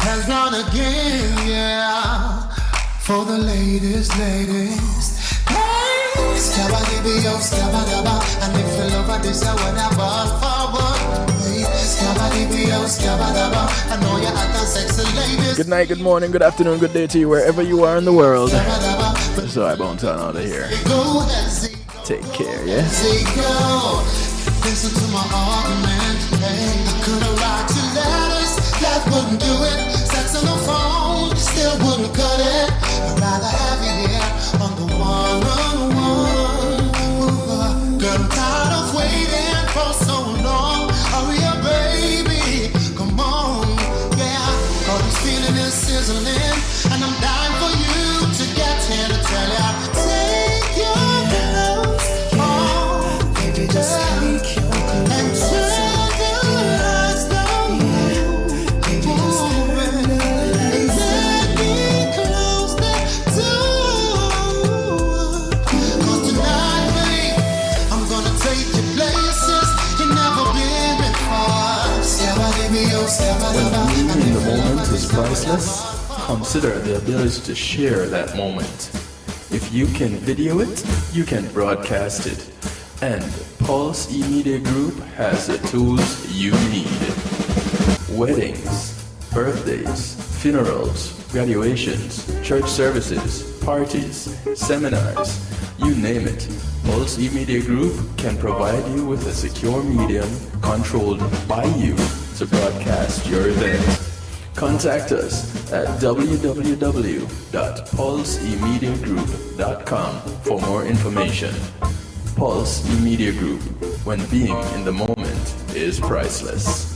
Has gone again, yeah. For the ladies. Hey, scabba-dibby-o, scabba-dabba. And if you love this, I wanna ball forward. Hey, scabba-dibby-o, scabba-dabba. I know you're at the sexy ladies. Good night, good morning, good afternoon, good day to you, wherever you are in the world. So I bounce on out of here. Take care, yeah? Listen to my argument. Hey, I could have write you letters, that wouldn't do it. Sex on the phone, still wouldn't cut it. I'd rather have you here on the one-on-one. Girl, I'm tired of waiting for so long. Hurry up, baby, come on, yeah. All this feeling is sizzling, and I'm dying for you to get here to tell ya. Take your clothes off, baby, just take your clothes and turn the lights down. Baby, just and let me close the door. 'Cause tonight, babe, I'm gonna take you places you never been before. When being in the moment is priceless, consider the ability to share that moment. If you can video it, you can broadcast it. And Pulse E-Media Group has the tools you need. Weddings, birthdays, funerals, graduations, church services, parties, seminars, you name it. Pulse E-Media Group can provide you with a secure medium controlled by you to broadcast your event. Contact us at www.pulsemediagroup.com for more information. Pulse E-Media Group, when being in the moment is priceless.